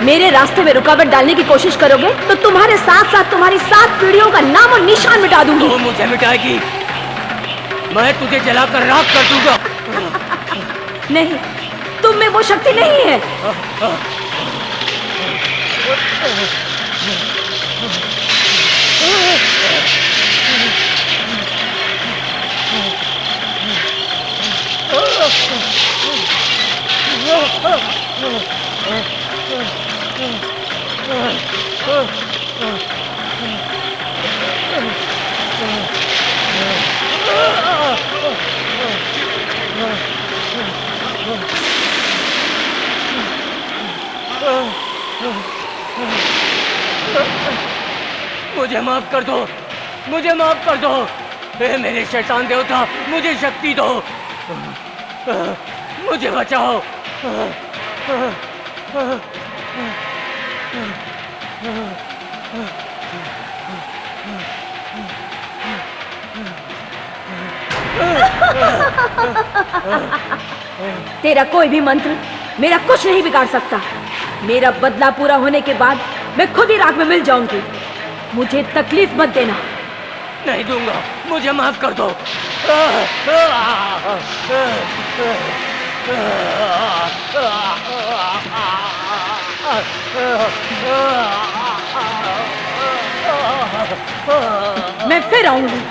मेरे रास्ते में रुकावट डालने की कोशिश करोगे तो तुम्हारे साथ साथ तुम्हारी 7 पीढ़ियों का नाम और निशान मिटा दूंगी। तू मुझे मिटाएगी? मैं तुझे जलाकर राख कर दूंगा। नहीं, तुम में वो शक्ति नहीं है। मुझे माफ कर दो, मुझे माफ कर दो। हे मेरे शैतान देवता, मुझे शक्ति दो, मुझे बचाओ। तेरा कोई भी मंत्र मेरा कुछ नहीं बिगाड़ सकता। मेरा बदला पूरा होने के बाद मैं खुद ही राख में मिल जाऊंगी। मुझे तकलीफ मत देना। नहीं दूंगा, मुझे माफ कर दो। मैं फिर आऊंगी।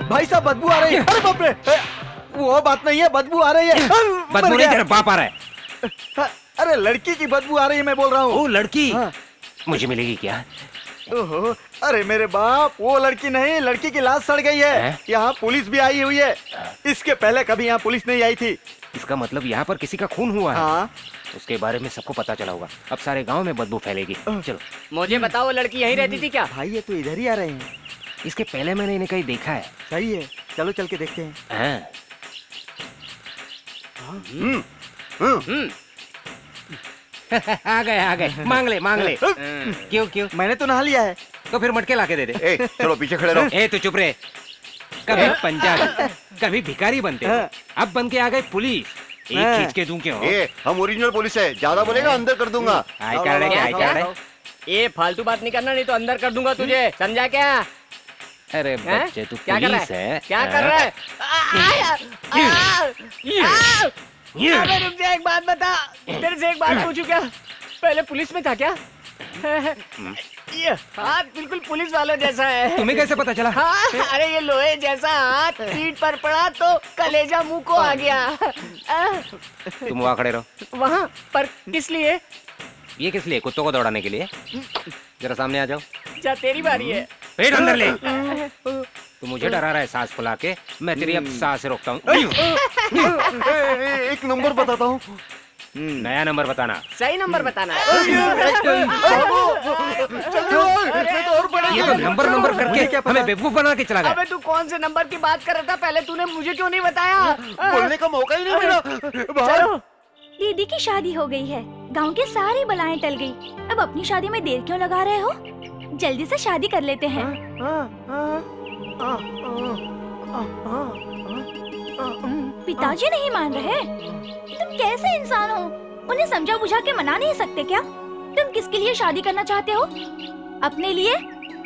भाई साहब बदबू आ रही है। अरे बाप रे, वो बात नहीं है, बदबू आ रही है। बदबू नहीं, तेरा बाप आ रहा है। अरे लड़की की बदबू आ रही है, मैं बोल रहा हूँ। वो लड़की हाँ। मुझे मिलेगी क्या? ओहो, अरे मेरे बाप, वो लड़की नहीं, लड़की की लाश सड़ गई है। यहाँ पुलिस भी आई हुई है। इसके पहले कभी यहाँ पुलिस नहीं आई थी। इसका मतलब यहाँ पर किसी का खून हुआ है। हाँ। उसके बारे में सबको पता चला होगा। अब सारे गांव में बदबू फैलेगी। चलो। मुझे बताओ, लड़की यहीं रहती थी क्या? भाई ये तो इधर ही आ रहे हैं। इसके पहले मैंने इन्हें कहीं देखा है। सही है, चलो चल के देखते हैं। हाँ। आ गए, मांग ले। क्यों? मैंने तो नहा लिया है। तो फिर मटके लाके दे दे। ए, चलो पीछे खड़े रहो। ए तू चुप रहे। कभी पंजाबी, कभी भिखारी बनते हो, अब बन के आ गए पुलिस। एक खींच के दूं क्यों? ए, हम ओरिजिनल पुलिस है, ज्यादा बोलेगा अंदर कर दूंगा। आई कार्ड है। ये फालतू बात नहीं करना, नहीं तो अंदर कर दूंगा तुझे, समझा क्या? अरे बच्चे, तू क्या कर रहा पुलिस है? क्या कर रहा है? अबे रुक जा, एक बात बता, तेरे से एक बात पूछूं क्या? पहले पुलिस में था क्या? ये हाथ बिल्कुल पुलिस वालों जैसा है। तुम्हें कैसे पता चला? हाँ, अरे ये लोहे जैसा हाथ पीठ पर पड़ा तो कलेजा मुंह को आ गया। तुम वहाँ खड़े रहो। वहाँ पर किस लिए? ये किस लिए? कुत्तों को दौड़ाने के लिए। जरा सामने आ जाओ। जा, तेरी बारी है। पेट अंदर ले। तू मुझे डरा रहा है सांस फुला के। मैं तेरी अब सांस रोकता हूँ। एक नंबर बताता हूँ। नया नंबर बताना। सही नंबर बताना। ये तो नंबर करके हमें बेवकूफ बना के चला गया। अबे तू कौन से नंबर की बात कर रहा था? पहले तूने मुझे क्यों नहीं बताया? बोलने का मौका ही नहीं मिला। चलो दीदी की शादी हो गई है, गांव की सारी बलाएं टल गई। अब अपनी शादी में देर क्यों लगा रहे हो? जल्दी से शादी कर लेते हैं। पिताजी नहीं मान रहे। तुम कैसे इंसान हो? उन्हें समझा बुझा के मना नहीं सकते क्या? तुम किसके लिए शादी करना चाहते हो? अपने लिए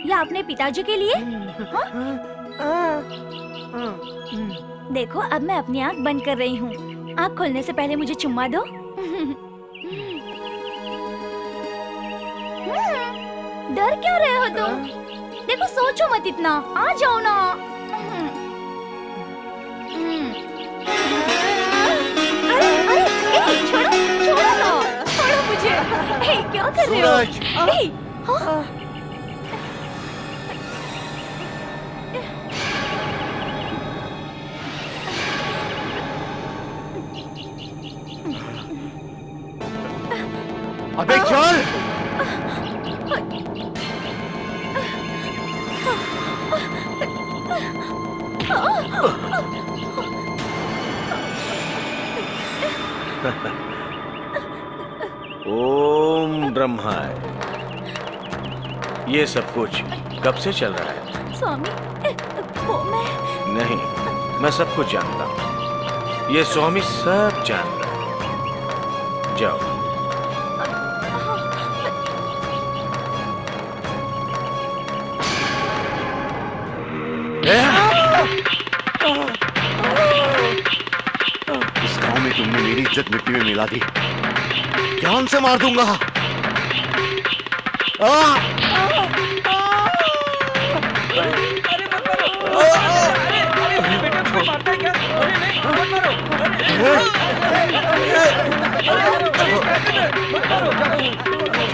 या अपने पिताजी के लिए? देखो अब मैं अपनी आँख बंद कर रही हूँ। आँख खोलने से पहले मुझे चुम्मा दो। डर क्यों रहे हो तुम? देखो सोचो मत इतना, आ जाओ ना। अरे अरे छोड़ो छोड़ो ना, छोड़ो मुझे। क्या कर रहे हो? हाँ? अबे चल। ओम ब्रह्माय। ये सब कुछ कब से चल रहा है? स्वामी वो नहीं, मैं सब कुछ जानता हूँ। ये स्वामी सब जानता है। जाओ। इस गांव में तुमने मेरी इज्जत मिट्टी में मिला दी। जान से मार दूंगा।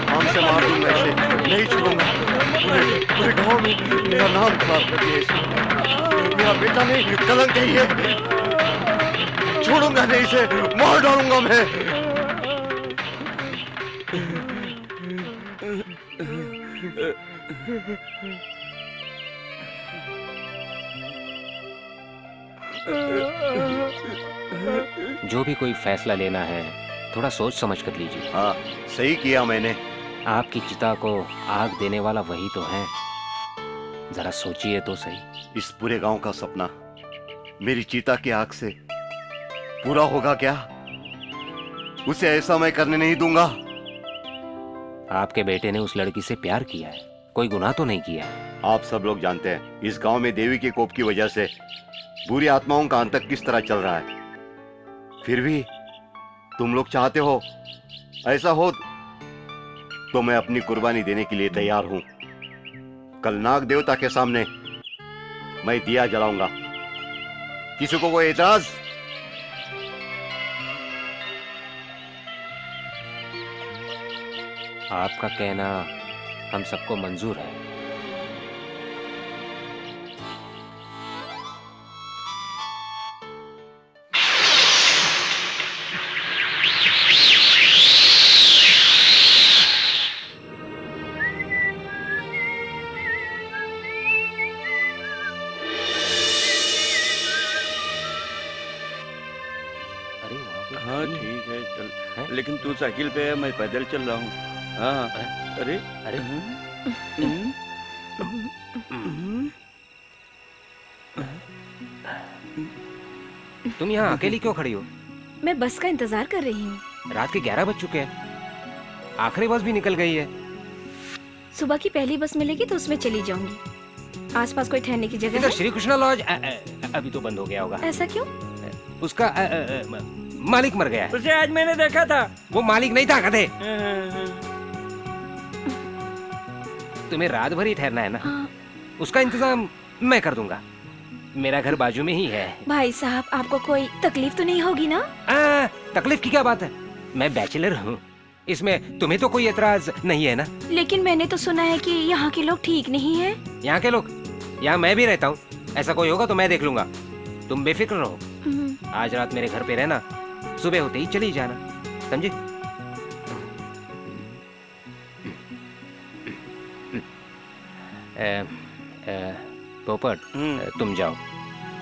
जान से मार दूंगा इसे, नहीं छोड़ूंगा। पूरे गांव में मेरा नाम खराब कर दिया इसने। मेरा बेटा नहीं, कलंक है ये। छोड़ूंगा नहीं इसे, मार डालूंगा मैं। जो भी कोई फैसला लेना है थोड़ा सोच समझ कर लीजिए। हाँ सही किया मैंने। आपकी चिता को आग देने वाला वही तो है। जरा सोचिए तो सही। इस पूरे गांव का सपना मेरी चीता की आग से पूरा होगा क्या? उसे ऐसा मैं करने नहीं दूंगा। आपके बेटे ने उस लड़की से प्यार किया है, कोई गुनाह तो नहीं किया। आप सब लोग जानते हैं इस गांव में देवी के कोप की वजह से बुरी आत्माओं का अंत किस तरह चल रहा है। फिर भी तुम लोग चाहते हो ऐसा हो तो मैं अपनी कुर्बानी देने के लिए तैयार हूं। कल नाग देवता के सामने मैं दिया जलाऊंगा। किसी को कोई एतराज? आपका कहना हम सबको मंजूर है। हाँ ठीक है चल। लेकिन तू साइकिल पे है, मैं पैदल चल रहा हूँ। हाँ अरे अरे तुम यहाँ अकेली क्यों खड़ी हो? मैं बस का इंतजार कर रही हूँ। रात के 11 बज चुके हैं, आखिरी बस भी निकल गई है। सुबह की पहली बस मिलेगी तो उसमें चली जाऊंगी। आसपास कोई ठहरने की जगह इधर है? श्री कृष्णा लॉज अभी तो बंद हो गया होगा। ऐसा क्यों? उसका मालिक मर गया है। उसे आज मैंने देखा था। वो मालिक नहीं था गधे। तुम्हें रात भर ही ठहरना है ना? हाँ। उसका इंतजाम मैं कर दूंगा। मेरा घर बाजू में ही है। भाई साहब आपको कोई तकलीफ तो नहीं होगी ना? तकलीफ की क्या बात है, मैं बैचलर हूँ। इसमें तुम्हें तो कोई एतराज नहीं है ना? लेकिन मैंने तो सुना है कि यहाँ के लोग ठीक नहीं हैं। यहाँ के लोग, यहाँ मैं भी रहता हूँ। ऐसा कोई होगा तो मैं देख लूंगा, तुम बेफिक्र रहो। आज रात मेरे घर पे रहना, सुबह होते ही चली जाना, समझे? पोपट, तुम जाओ,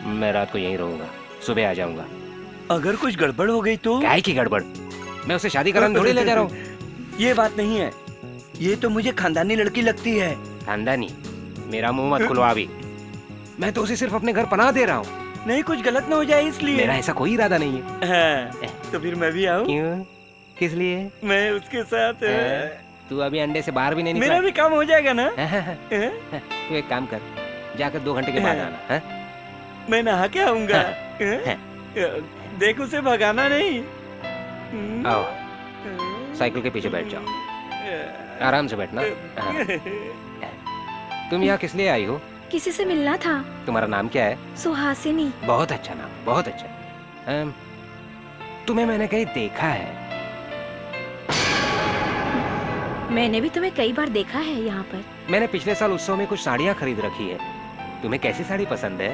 मैं रात को यहीं रहूंगा, सुबह आ जाऊंगा। अगर कुछ गड़बड़ हो गई तो? क्या की गड़बड़? मैं उसे शादी कराने थोड़ी ले जा रहा हूँ। ये बात नहीं है, ये तो मुझे खानदानी लड़की लगती है। खानदानी? मेरा मुंह मत खुलवा अभी, मैं तो उसे सिर्फ अपने घर पनाह दे रहा हूँ। नहीं, कुछ गलत ना हो जाए इसलिए। मेरा ऐसा कोई इरादा नहीं है। हाँ, तो फिर मैं भी आऊँ? क्यों? किस लिए? मैं उसके साथ। तू अभी अंडे से बाहर भी नहीं निकला। मेरा भी काम हो जाएगा ना? तू एक काम कर, जाकर 2 घंटे के बाद आना। मैं नहा के आऊंगा। देख, उसे भगाना नहीं। आओ, साइकिल के पीछे बैठ जाओ, आराम से बैठना। तुम यहाँ किस लिए आई हो? किसी से मिलना था। तुम्हारा नाम क्या है? सुहासिनी। बहुत अच्छा नाम, बहुत अच्छा। तुम्हें मैंने कहीं देखा है। मैंने भी तुम्हें कई बार देखा है यहाँ पर। मैंने पिछले साल उत्सव में कुछ साड़ियाँ खरीद रखी है। तुम्हें कैसी साड़ी पसंद है?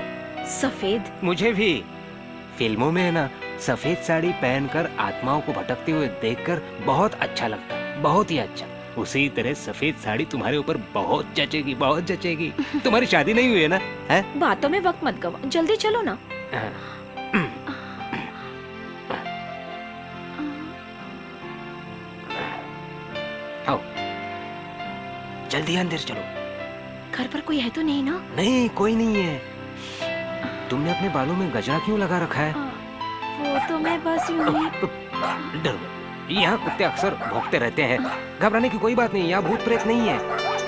सफेद। मुझे भी। फिल्मों में ना सफेद साड़ी पहनकर आत्माओं को भटकते हुए देखकर बहुत अच्छा लगता है, बहुत ही अच्छा। उसी तरह सफेद साड़ी तुम्हारे ऊपर बहुत जचेगी, बहुत जचेगी। तुम्हारी शादी नहीं हुई है ना? है? बातों में वक्त मत गवा, जल्दी चलो ना। आओ, जल्दी अंदर चलो। घर पर कोई है तो नहीं ना? नहीं, कोई नहीं है। तुमने अपने बालों में गजरा क्यों लगा रखा है? वो तो मैं बस यूं ही। डर, यहाँ कुत्ते अक्सर भौंकते रहते हैं। घबराने की कोई बात नहीं, यहाँ भूत प्रेत नहीं है।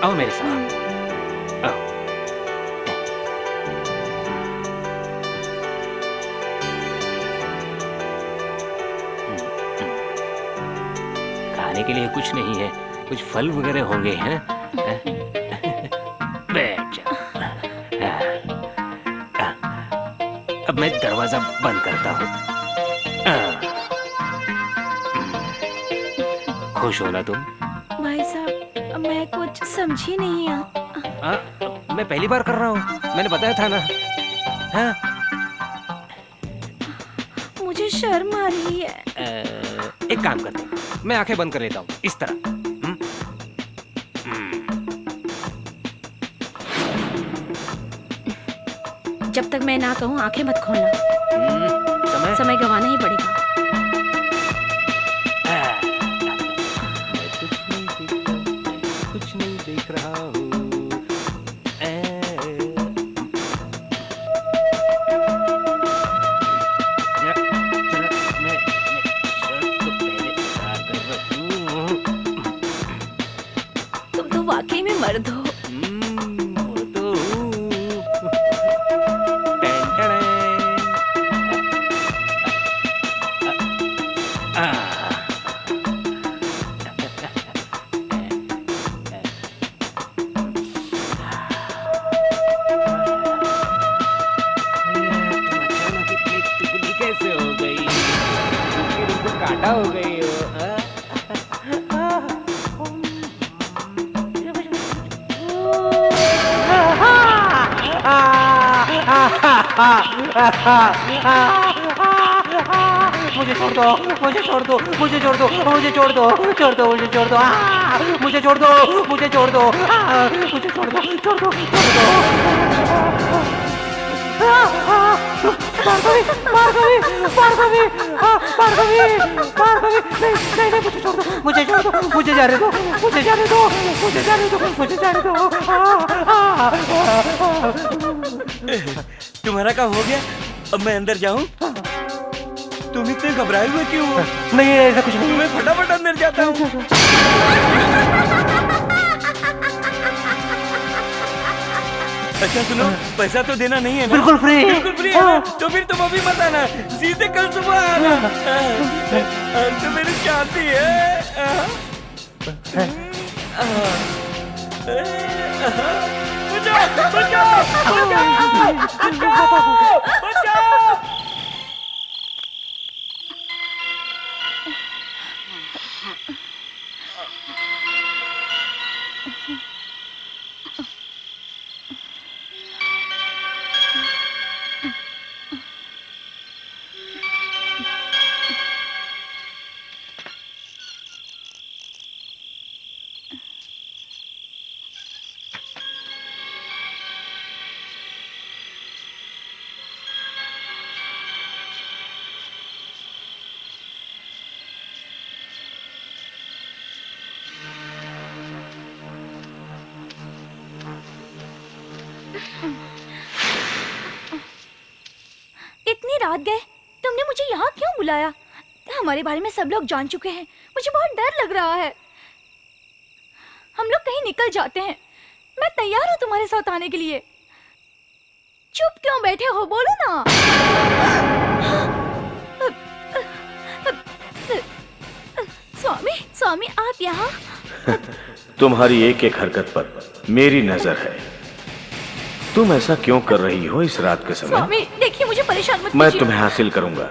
आओ मेरे साथ, आओ। खाने के लिए कुछ नहीं है, कुछ फल वगैरह होंगे, हैं? बैठ जा। अब मैं दरवाजा बंद करता हूँ। खुश हो ना तुम? भाई साहब, मैं कुछ समझी नहीं। मैं पहली बार कर रहा हूँ, मैंने बताया था ना। हाँ? मुझे शर्म आ रही है। एक काम करते हैं, मैं आंखें बंद कर लेता हूँ, इस तरह। जब तक मैं ना कहूँ आंखें मत खोलना। समय गंवाना ही पड़ेगा। कुछ नहीं देख रहा हूँ। तुम तो वाकई में मर्द हो। हो गई हो। मुझे छोड़ दो, मुझे छोड़ दो, मुझे छोड़ दो, मुझे छोड़ दो, छोड़ दो, मुझे छोड़ दो, मुझे छोड़ दो, मुझे छोड़ दो, मुझे छोड़ दो, छोड़ दो, छोड़ दो। भार्गवी, भार्गवी, भार्गवी, भार्गवी, भार्गवी, नहीं, नहीं, नहीं, मुझे छोड़ दो, मुझे छोड़ दो, मुझे जाने दो, मुझे जाने दो, मुझे जाने दो, मुझे जाने दो। तुम्हारा काम हो गया, अब मैं अंदर जाऊं? तुम इतने घबराए हुए क्यों हो? नहीं, ऐसा कुछ नहीं। मैं फटाफट अंदर जाता हूँ। अच्छा सुनो, पैसा तो देना नहीं है ना? बिल्कुल फ्री। बिल्कुल फ्री है ना? तो फिर तुम अभी मत आना, सीधे कल सुबह आना। तो मेरी शादी है। बचाओ, बचाओ, बचाओ, बचाओ। रात गए तुमने मुझे यहाँ क्यों बुलाया? हमारे बारे में सब लोग जान चुके हैं। मुझे बहुत डर लग रहा है। हम लोग कहीं निकल जाते हैं। मैं तैयार हूँ तुम्हारे साथ आने के लिए। चुप क्यों बैठे हो, बोलो ना। स्वामी, स्वामी आप यहाँ? तुम्हारी एक एक हरकत पर मेरी नजर है। तुम ऐसा क्यों कर रही हो इस रात के समय? स्वामी देखिए, मुझे परेशान मत मैं कीजिए। तुम्हें हासिल करूंगा।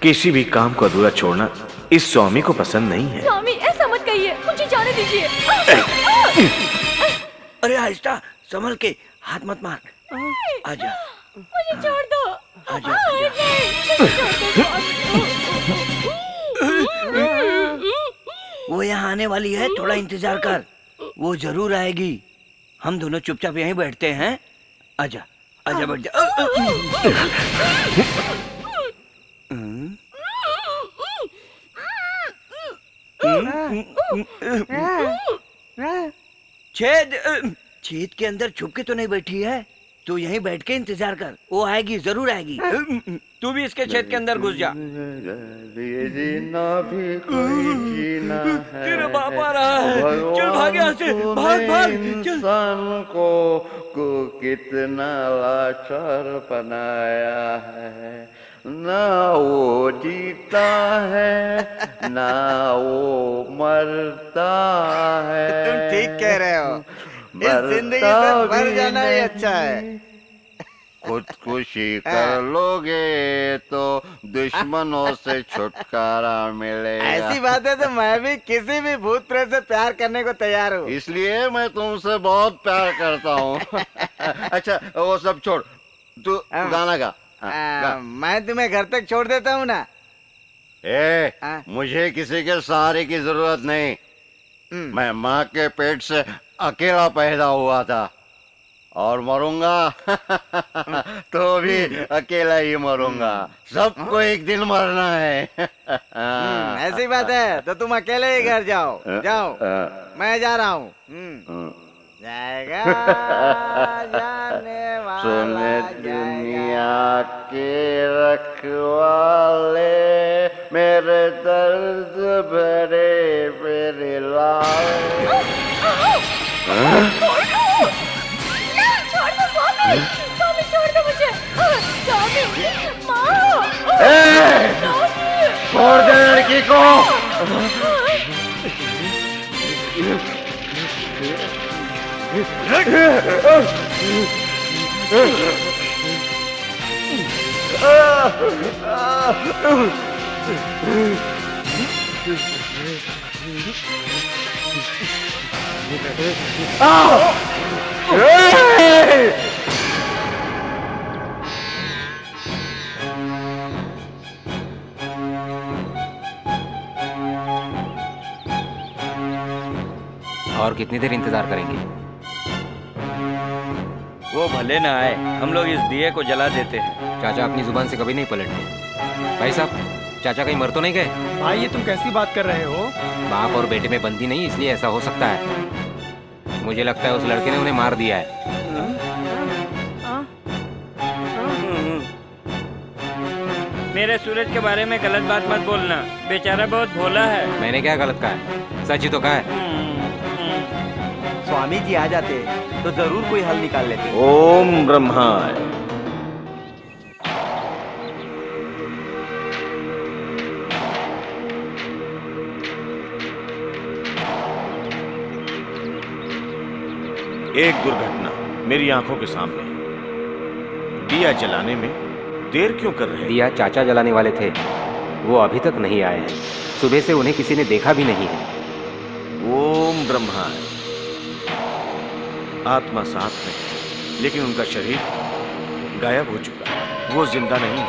किसी भी काम को अधूरा छोड़ना इस स्वामी को पसंद नहीं है। स्वामी ऐसा मत कहिए, मुझे जाने दीजिए। अरे आहिस्ता, संभल के, हाथ मत मार। आजा, मुझे छोड़ दो। आजा, वो यहाँ आने वाली है, थोड़ा इंतजार कर। वो जरूर आएगी। हम दोनों चुपचाप यहीं बैठते हैं। आजा, आजा, बैठ जा। छेद के अंदर छुप के तो नहीं बैठी है। तू यहीं बैठ के इंतजार कर, वो आएगी, जरूर आएगी। तू भी इसके छेद के अंदर घुस जा। जीना भी कोई जीना है। तेरा बाप आ रहा है, चल भाग यहाँ से, भाग भाग चल। इंसान को कितना लाचार बनाया है। ना वो जीता है ना वो मरता है। तुम ठीक कह रहे हो। इस जिंदगी से मर जाना ही अच्छा है। खुदकुशी कर लोगे तो दुश्मनों से छुटकारा मिलेगा। ऐसी बात है तो मैं भी किसी भी भूत प्रेत से प्यार करने को तैयार हूँ। इसलिए मैं तुमसे बहुत प्यार करता हूँ। अच्छा वो सब छोड़, तू गाना गा। मैं तुम्हें घर तक छोड़ देता हूँ ना। मुझे किसी के सहारे की जरूरत नहीं। मैं माँ के पेट से अकेला पैदा हुआ था और मरूंगा तो भी अकेला ही मरूंगा। सबको एक दिन मरना है। ऐसी बात है तो तुम अकेले ही घर जाओ। जाओ, मैं जा रहा हूँ। जाएगा जाने वाला, सुने दुनिया के रखवाले, मेरे दर्द भरे मेरे लाल। स्वामी छोड़ दो मुझे। स्वामी, माँ, छोड़ दे लड़की को। और कितनी देर इंतजार करेंगे? वो भले ना आए, हम लोग इस दिए को जला देते हैं। चाचा अपनी जुबान से कभी नहीं पलटते। भाई साहब, चाचा कहीं मर तो नहीं गए? भाई ये तुम कैसी बात कर रहे हो? बाप और बेटे में बनती नहीं, इसलिए ऐसा हो सकता है। मुझे लगता है उस लड़के ने उन्हें मार दिया है। मेरे सूरज के बारे में गलत बात मत बोलना, बेचारा बहुत भोला है। मैंने क्या गलत कहा है? सच ही तो कहा है। स्वामी जी आ जाते तो जरूर कोई हल निकाल लेते। ओम ब्रह्माय। एक दुर्घटना मेरी आंखों के सामने। दिया जलाने में देर क्यों कर रहे हैं? दिया चाचा जलाने वाले थे, वो अभी तक नहीं आए हैं। सुबह से उन्हें किसी ने देखा भी नहीं है। ओम ब्रह्माय। आत्मा साथ में है, लेकिन उनका शरीर गायब हो चुका है। वो जिंदा नहीं है।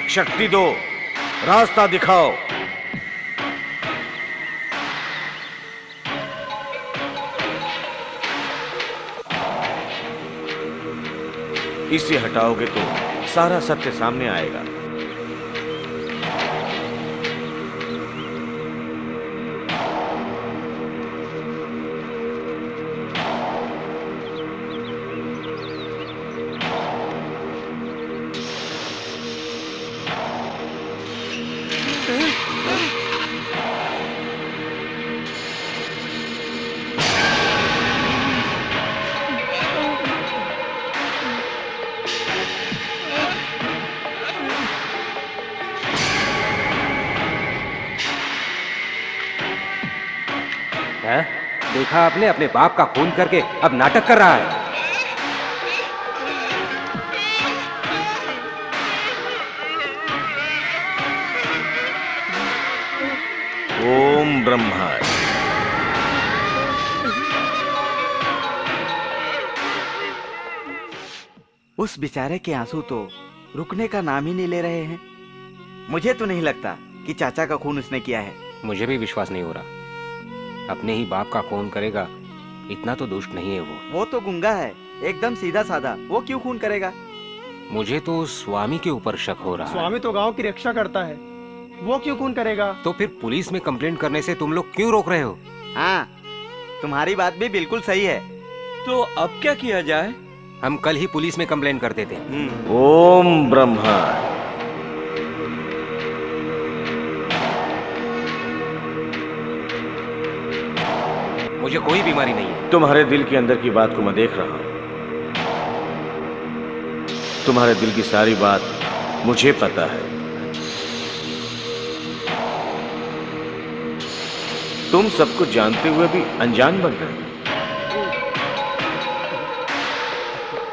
शक्ति दो, रास्ता दिखाओ। इसे हटाओगे तो सारा सत्य सामने आएगा। देखा आपने, अपने बाप का खून करके अब नाटक कर रहा है। ओम ब्रह्मा। उस बेचारे के आंसू तो रुकने का नाम ही नहीं ले रहे हैं। मुझे तो नहीं लगता कि चाचा का खून उसने किया है। मुझे भी विश्वास नहीं हो रहा। अपने ही बाप का खून करेगा, इतना तो दुष्ट नहीं है वो। वो तो गुंगा है, एकदम सीधा साधा। वो क्यों खून करेगा? मुझे तो स्वामी के ऊपर शक हो रहा है। स्वामी तो गांव की रक्षा करता है, वो क्यों खून करेगा? तो फिर पुलिस में कंप्लेंट करने से तुम लोग क्यों रोक रहे हो? हाँ, तुम्हारी बात भी बिल्कुल सही है। तो अब क्या किया जाए? हम कल ही पुलिस में कंप्लेंट कर देते। ओम ब्रह्मा। मुझे कोई बीमारी नहीं है। तुम्हारे दिल के अंदर की बात को मैं देख रहा हूं। तुम्हारे दिल की सारी बात मुझे पता है। तुम सबको जानते हुए भी अनजान बन गए।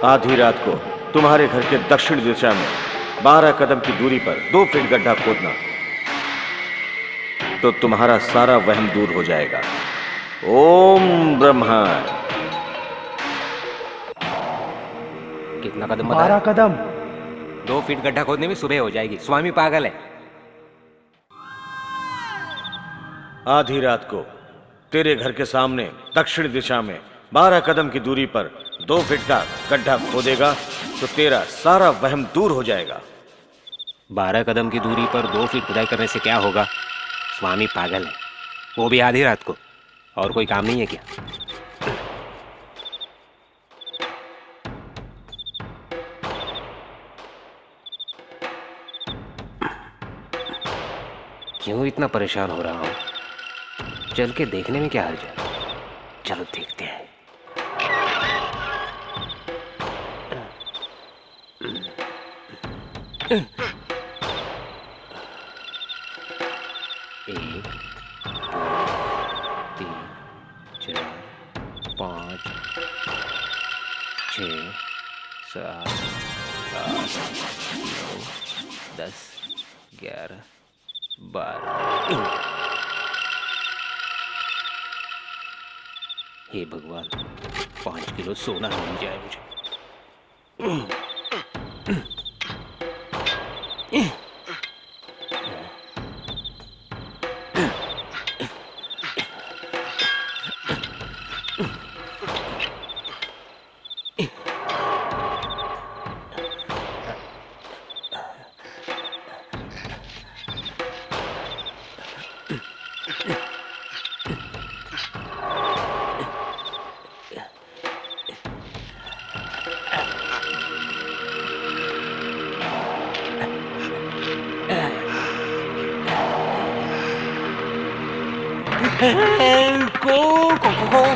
आधी रात को तुम्हारे घर के दक्षिण दिशा में 12 कदम की दूरी पर 2 फीट गड्ढा खोदना, तो तुम्हारा सारा वहम दूर हो जाएगा। ओम ब्रह्मा। कितना कदम? 12 कदम। 2 फीट गड्ढा खोदने में सुबह हो जाएगी। स्वामी पागल है। आधी रात को तेरे घर के सामने दक्षिण दिशा में 12 कदम की दूरी पर 2 फीट का गड्ढा खोदेगा तो तेरा सारा वहम दूर हो जाएगा। 12 कदम की दूरी पर 2 फीट खुदाई करने से क्या होगा? स्वामी पागल है, वो भी आधी रात को। और कोई काम नहीं है क्या? क्यों इतना परेशान हो रहा हूं? चल के देखने में क्या हर्ज है? चलो देखते हैं। एक, 2, 3, 4, 5, 6, 7, 8, 9, 10, 11, 12। हे भगवान, 5 किलो सोना मिल जाए मुझे।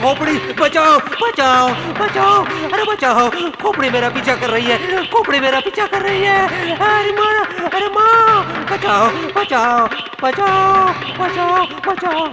खोपड़ी बचाओ बचाओ बचाओ, अरे बचाओ, खोपड़ी मेरा पीछा कर रही है, खोपड़ी मेरा पीछा कर रही है। अरे माँ, अरे माँ, बचाओ बचाओ बचाओ बचाओ बचाओ।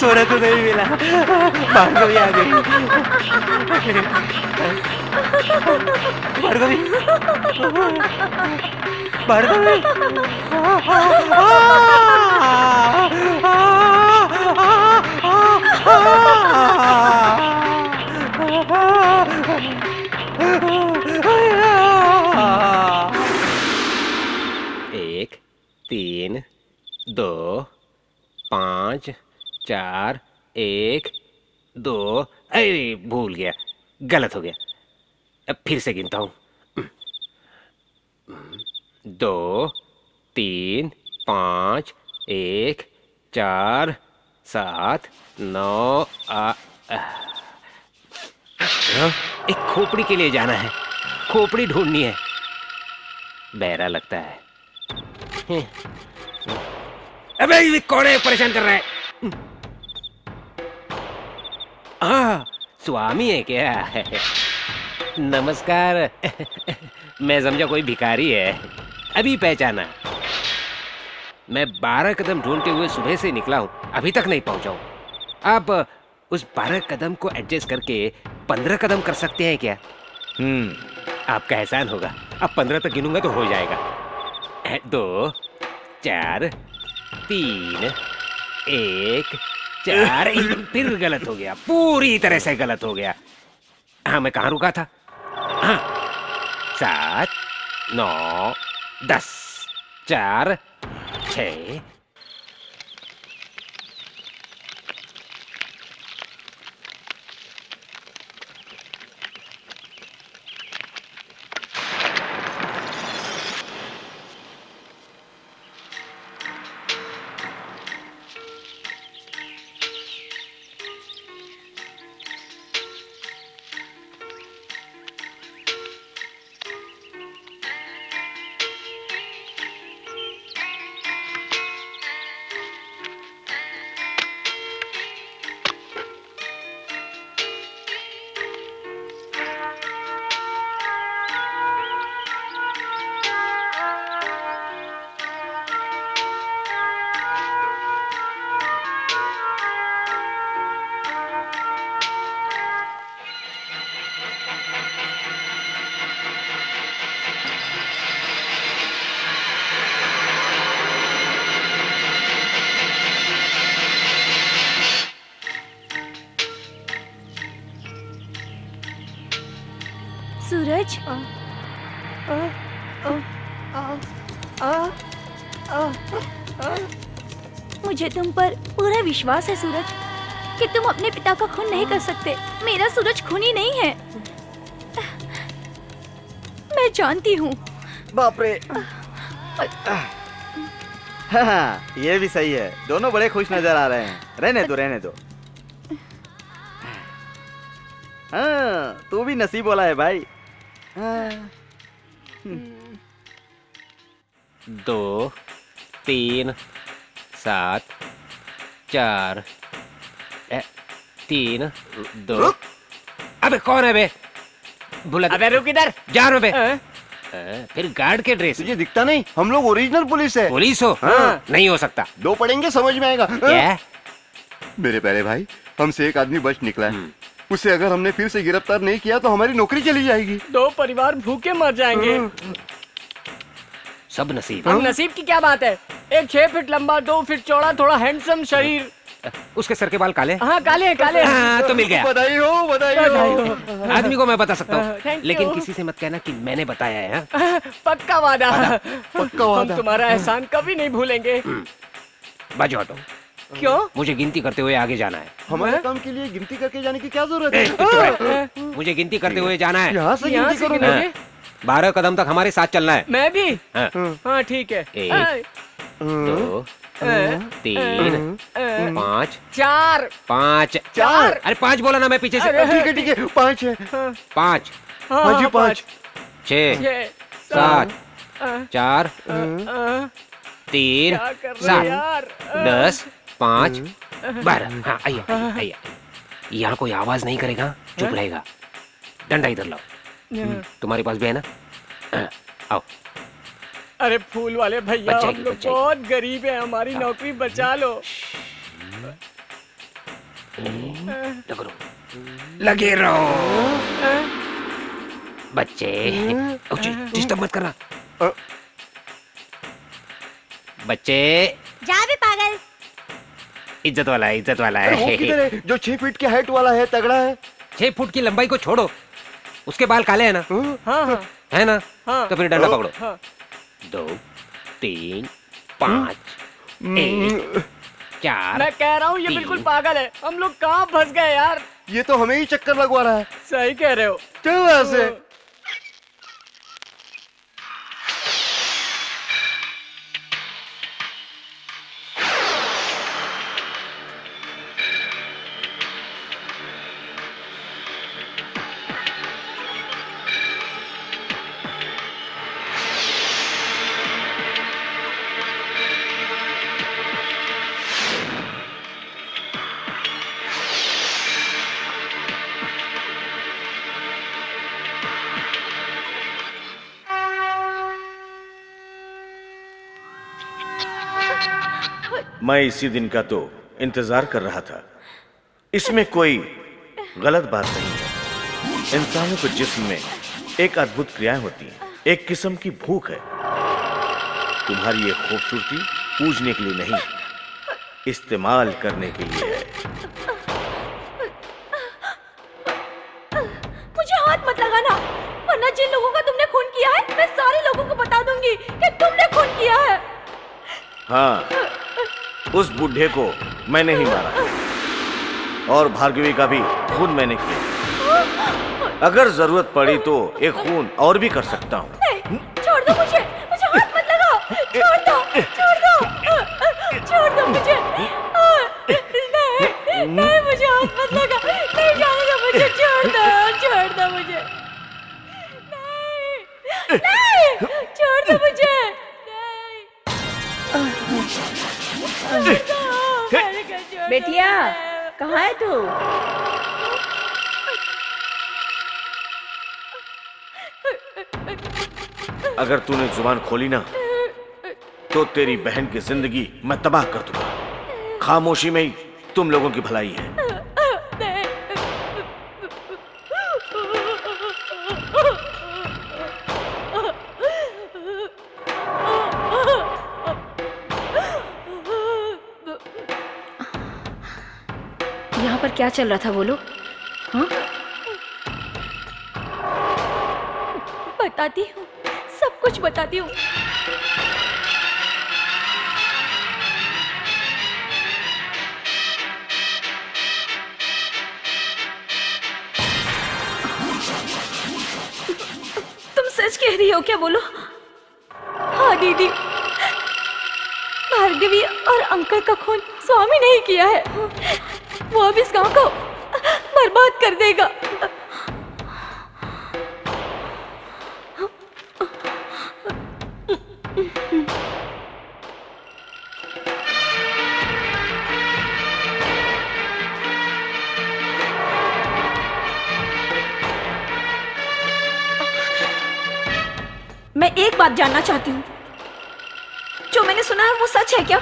सोना तो नहीं मिला, भार्गवी आ गई। भार्गवी, भार्गवी, एक, 3, 2, 5, 4, 1, 2। अरे भूल गया, गलत हो गया। अब फिर से गिनता हूं। 2 3 5 1 4 7 9 एक खोपड़ी के लिए जाना है, खोपड़ी ढूंढनी है। बहरा लगता है। अबे ये कौन है, परेशान कर रहा है? स्वामी है क्या? नमस्कार। मैं समझा कोई भिखारी है, अभी पहचाना। मैं 12 कदम ढूंढते हुए सुबह से निकला हूँ, अभी तक नहीं पहुंचा हूँ। आप उस 12 कदम को एडजस्ट करके 15 कदम कर सकते हैं क्या? आपका एहसान होगा। अब 15 तक गिनूंगा तो हो जाएगा। 2 4 3 1 4। फिर गलत हो गया, पूरी तरह से गलत हो गया। हाँ, मैं कहाँ रुका था? हाँ, 7 9 10 4 6। सूरज, मुझे तुम पर पूरा विश्वास है सूरज कि तुम अपने पिता का खून नहीं कर सकते। मेरा सूरज खूनी नहीं है, मैं जानती हूँ। बाप रे। हाँ, ये भी सही है, दोनों बड़े खुश नजर आ रहे हैं। रहने दो, रहने दो। हाँ, तू भी नसीब वाला है भाई। 2 3 7 4 3 2। अबे कौन है बे? बुला। अबे रुक इधर। जा रहा बे। फिर गार्ड के ड्रेस। तुझे दिखता नहीं? हम लोग ओरिजिनल पुलिस है। पुलिस हो? हाँ। नहीं हो सकता। 2 पढ़ेंगे समझ में आएगा। क्या? मेरे प्यारे भाई, हमसे एक आदमी बच निकला है। उसे अगर हमने फिर से गिरफ्तार नहीं किया तो हमारी नौकरी चली जाएगी। 2 परिवार भूखे मर जाएंगे। सब नसीब। अब नसीब की क्या बात है? एक 6 फीट लंबा, 2 फीट चौड़ा, थोड़ा हैंडसम शरीर। उसके सर के बाल काले? हाँ, काले हैं, काले हैं। हाँ, तो मिल गया। बधाई हो, बधाई हो। आदमी को मैं बता सकता हूँ, Thank लेकिन you। किसी से मत कहना कि मैंने बताया है। पक्का वादा। पक्का वादा। हम तुम्हारा एहसान कभी नहीं भूलेंगे। बाजू हटो। क्यों? मुझे गिनती करते हुए आगे जाना है। हमारे काम के लिए गिनती करके जाने की क्या जरूरत ए, है? चुप रह। मुझे गिनती करते हुए जाना है। यहाँ से यहाँ गिनती से करोगे? गिनोगे? 12 कदम तक हमारे साथ चलना है। मैं भी? हाँ। हाँ, ठीक है। 1 2 3 5 4 5 4। अरे 5 बोला ना मैं पीछे से। ठीक है 5 है। 5 हाँ जी 5 6 7 4 3 7 10 5 12। हाँ, आइए आइए आइए। यहाँ कोई आवाज नहीं करेगा, चुप रहेगा। डंडा इधर लाओ। तुम्हारे पास भी है ना? आओ। अरे फूल वाले भैया, बच हम जाएगी, लोग बच जाएगी। बहुत गरीब हैं, हमारी नौकरी बचा लो। लगे रहो बच्चे। डिस्टर्ब मत करना बच्चे। जा बे पागल। इज्जत वाला है, इज्जत वाला अरे वो है। किधर है? जो 6 फीट के हाइट वाला है, तगड़ा है। 6 फुट की लंबाई को छोड़ो, उसके बाल काले हैं ना? हाँ हाँ है ना? हाँ। तो फिर डंडा पकड़ो। हाँ। 2 3 5 1 4। मैं कह रहा हूँ ये 3। बिल्कुल पागल है। हम लोग कहाँ फंस गए यार? ये तो हमें ही चक्कर लगवा रहा है। सही कह रहे हो। चल वहां से। मैं इसी दिन का तो इंतजार कर रहा था। इसमें कोई गलत बात नहीं है। इंसानों के जिस्म में एक अद्भुत क्रियाएं होती हैं, एक किस्म की भूख है। तुम्हारी ये खूबसूरती पूजने के लिए नहीं, इस्तेमाल करने के लिए है। मुझे हाथ मत लगाना, वरना जिन लोगों का तुमने खून किया है मैं सारे लोगों को बता दूंगी कि तुमने खून किया है। हाँ, उस बुढ़े को मैंने ही मारा और भार्गवी का भी खून मैंने किया। अगर जरूरत पड़ी तो एक खून और भी कर सकता हूँ। नहीं, छोड़ दो मुझे हाथ मत लगाओ, छोड़ दो, छोड़ दो मुझे। नहीं, मुझे हाथ मत लगा, नहीं जाने दो मुझे, छोड़ दो मुझे, नहीं, छोड़ दो मुझे, बेटिया कहाँ है तू? अगर तूने जुबान खोली ना तो तेरी बहन की जिंदगी मैं तबाह कर दूंगा। खामोशी में ही तुम लोगों की भलाई है। यहाँ पर क्या चल रहा था बोलो? हाँ? बताती हूँ, सब कुछ बताती हूँ। तुम सच कह रही हो क्या? बोलो। हाँ दीदी, भार्गवी और अंकल का खून स्वामी नहीं किया है। वो अब इस गांव को बर्बाद कर देगा। मैं एक बात जानना चाहती हूँ, जो मैंने सुना है वो सच है क्या?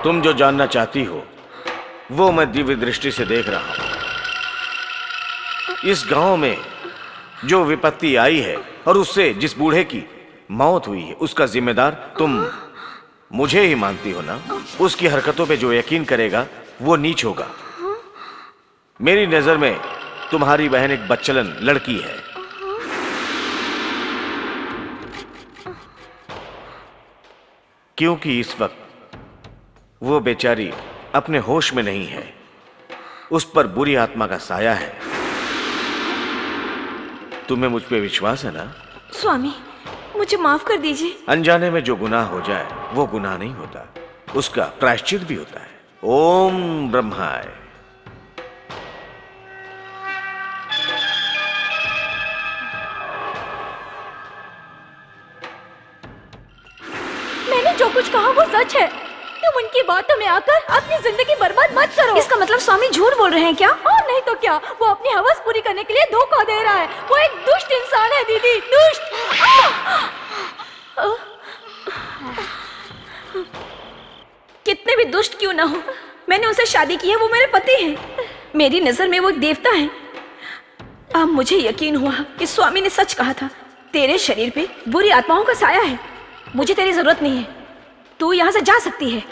तुम जो जानना चाहती हो वो मैं दिव्य दृष्टि से देख रहा हूं। इस गांव में जो विपत्ति आई है और उससे जिस बूढ़े की मौत हुई है उसका जिम्मेदार तुम मुझे ही मानती हो ना? उसकी हरकतों पे जो यकीन करेगा वो नीच होगा। मेरी नजर में तुम्हारी बहन एक बच्चलन लड़की है। क्योंकि इस वक्त वो बेचारी अपने होश में नहीं है, उस पर बुरी आत्मा का साया है। तुम्हें मुझ पे विश्वास है ना? स्वामी, मुझे माफ कर दीजिए। अनजाने में जो गुनाह हो जाए वो गुनाह नहीं होता, उसका प्रायश्चित भी होता है। ओम ब्रह्माय। मैंने जो कुछ कहा वो सच है। तुम उनकी बातों में आकर अपनी जिंदगी बर्बाद मत करो। इसका मतलब स्वामी झूठ बोल रहे हैं क्या? और नहीं तो क्या, वो अपनी हवस पूरी करने के लिए धोखा दे रहा है। वो एक दुष्ट इंसान है दीदी, दुष्ट। कितने भी दुष्ट क्यों ना हो, मैंने उनसे शादी की है, वो मेरे पति हैं। मेरी नजर में वो एक देवता है। अब मुझे यकीन हुआ कि स्वामी ने सच कहा था, तेरे शरीर पे बुरी आत्माओं का साया है। मुझे तेरी जरूरत नहीं है, तू यहाँ से जा सकती है।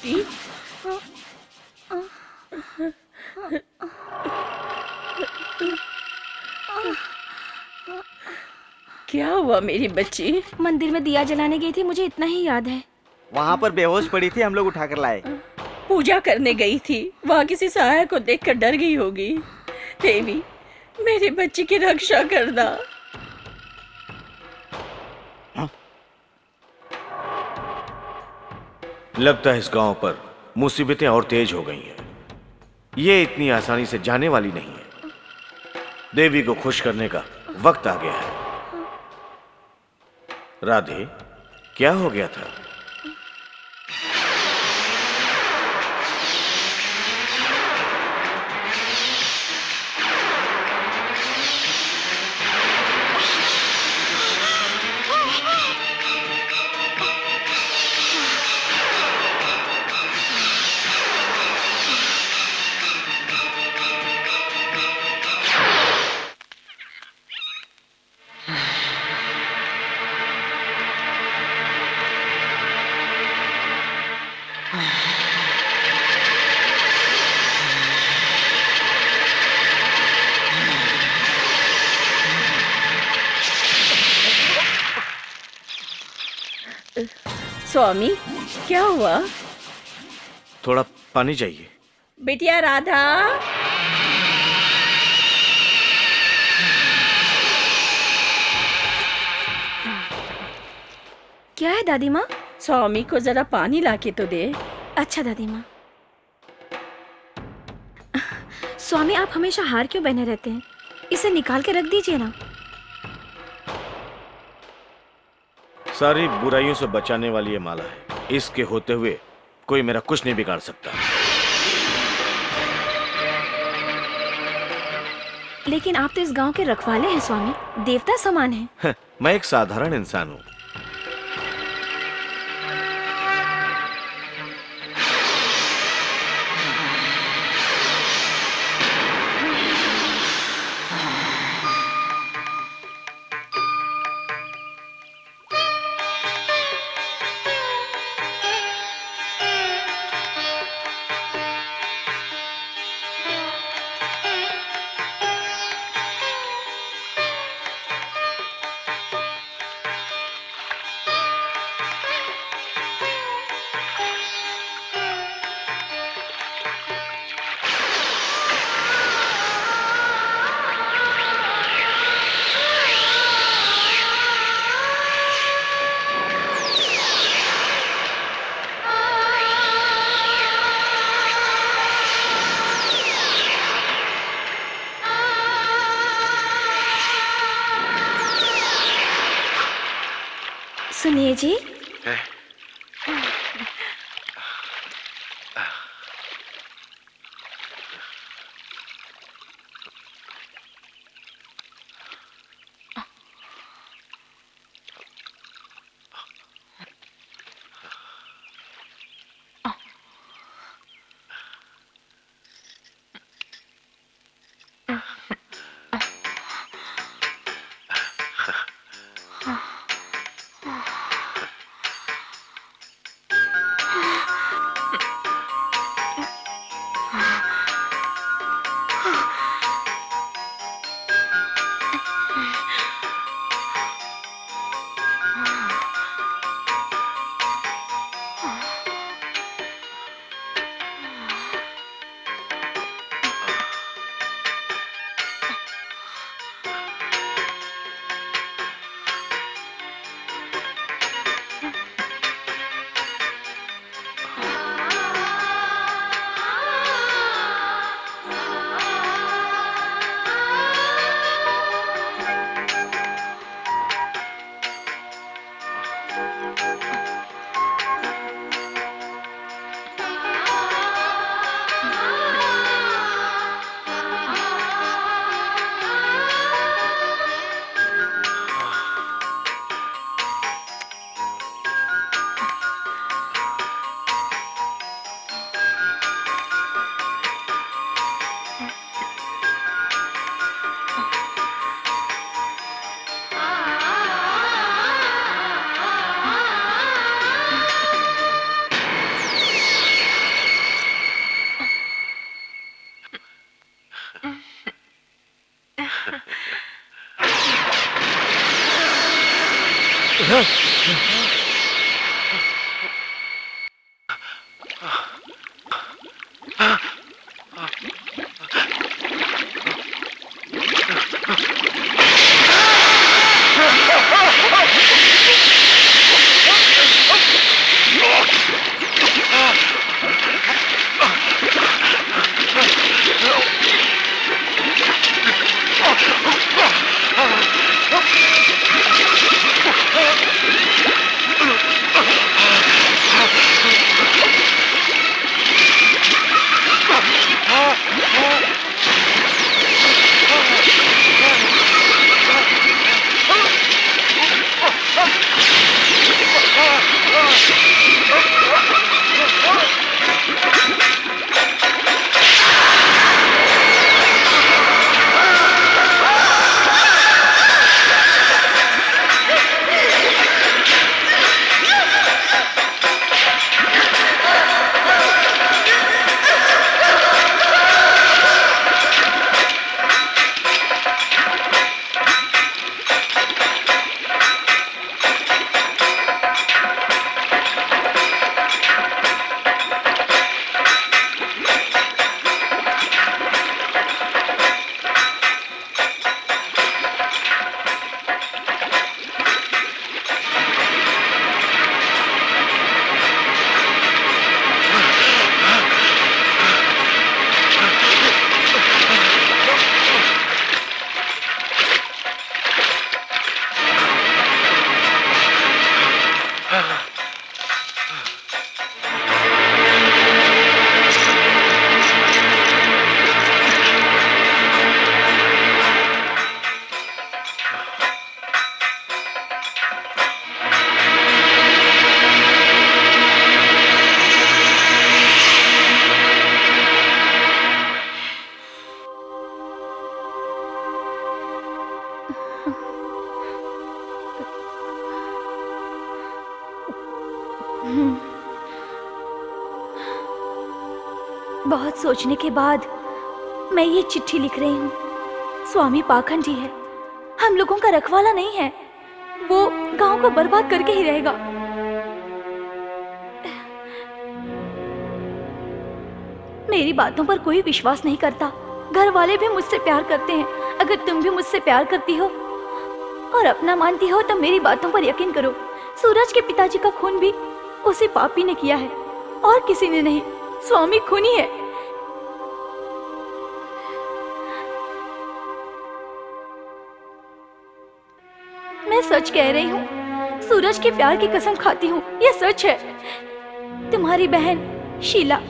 बेटी। क्या हुआ मेरी बच्ची? मंदिर में दिया जलाने गई थी, मुझे इतना ही याद है। वहाँ पर बेहोश पड़ी थी, हम लोग उठाकर लाए। पूजा करने गई थी, वहाँ किसी सहायक को देखकर डर गई होगी। देवी, मेरी बच्ची की रक्षा करना। लगता है इस गांव पर मुसीबतें और तेज हो गई हैं। ये इतनी आसानी से जाने वाली नहीं है। देवी को खुश करने का वक्त आ गया है। राधे, क्या हो गया था? स्वामी, क्या हुआ? थोड़ा पानी चाहिए। बिटिया राधा, क्या है दादी माँ? स्वामी को जरा पानी लाके तो दे। अच्छा दादी माँ। स्वामी, आप हमेशा हार क्यों बने रहते हैं? इसे निकाल के रख दीजिए ना। सारी बुराइयों से बचाने वाली ये माला है। इसके होते हुए कोई मेरा कुछ नहीं बिगाड़ सकता। लेकिन आप तो इस गांव के रखवाले हैं स्वामी, देवता समान हैं। मैं एक साधारण इंसान हूं। सुनिए जी, बहुत सोचने के बाद मैं ये चिट्ठी लिख रही हूँ। स्वामी पाखंडी है, हम लोगों का रखवाला नहीं है, वो गांव को बर्बाद करके ही रहेगा। मेरी बातों पर कोई विश्वास नहीं करता, घर वाले भी मुझसे प्यार करते हैं। अगर तुम भी मुझसे प्यार करती हो और अपना मानती हो तो मेरी बातों पर यकीन करो। सूरज के पिताजी का खून भी उसी पापी ने किया है और किसी ने नहीं। स्वामी खूनी है। मैं सच कह रही हूँ, सूरज के प्यार की कसम खाती हूँ, ये सच है। तुम्हारी बहन शीला।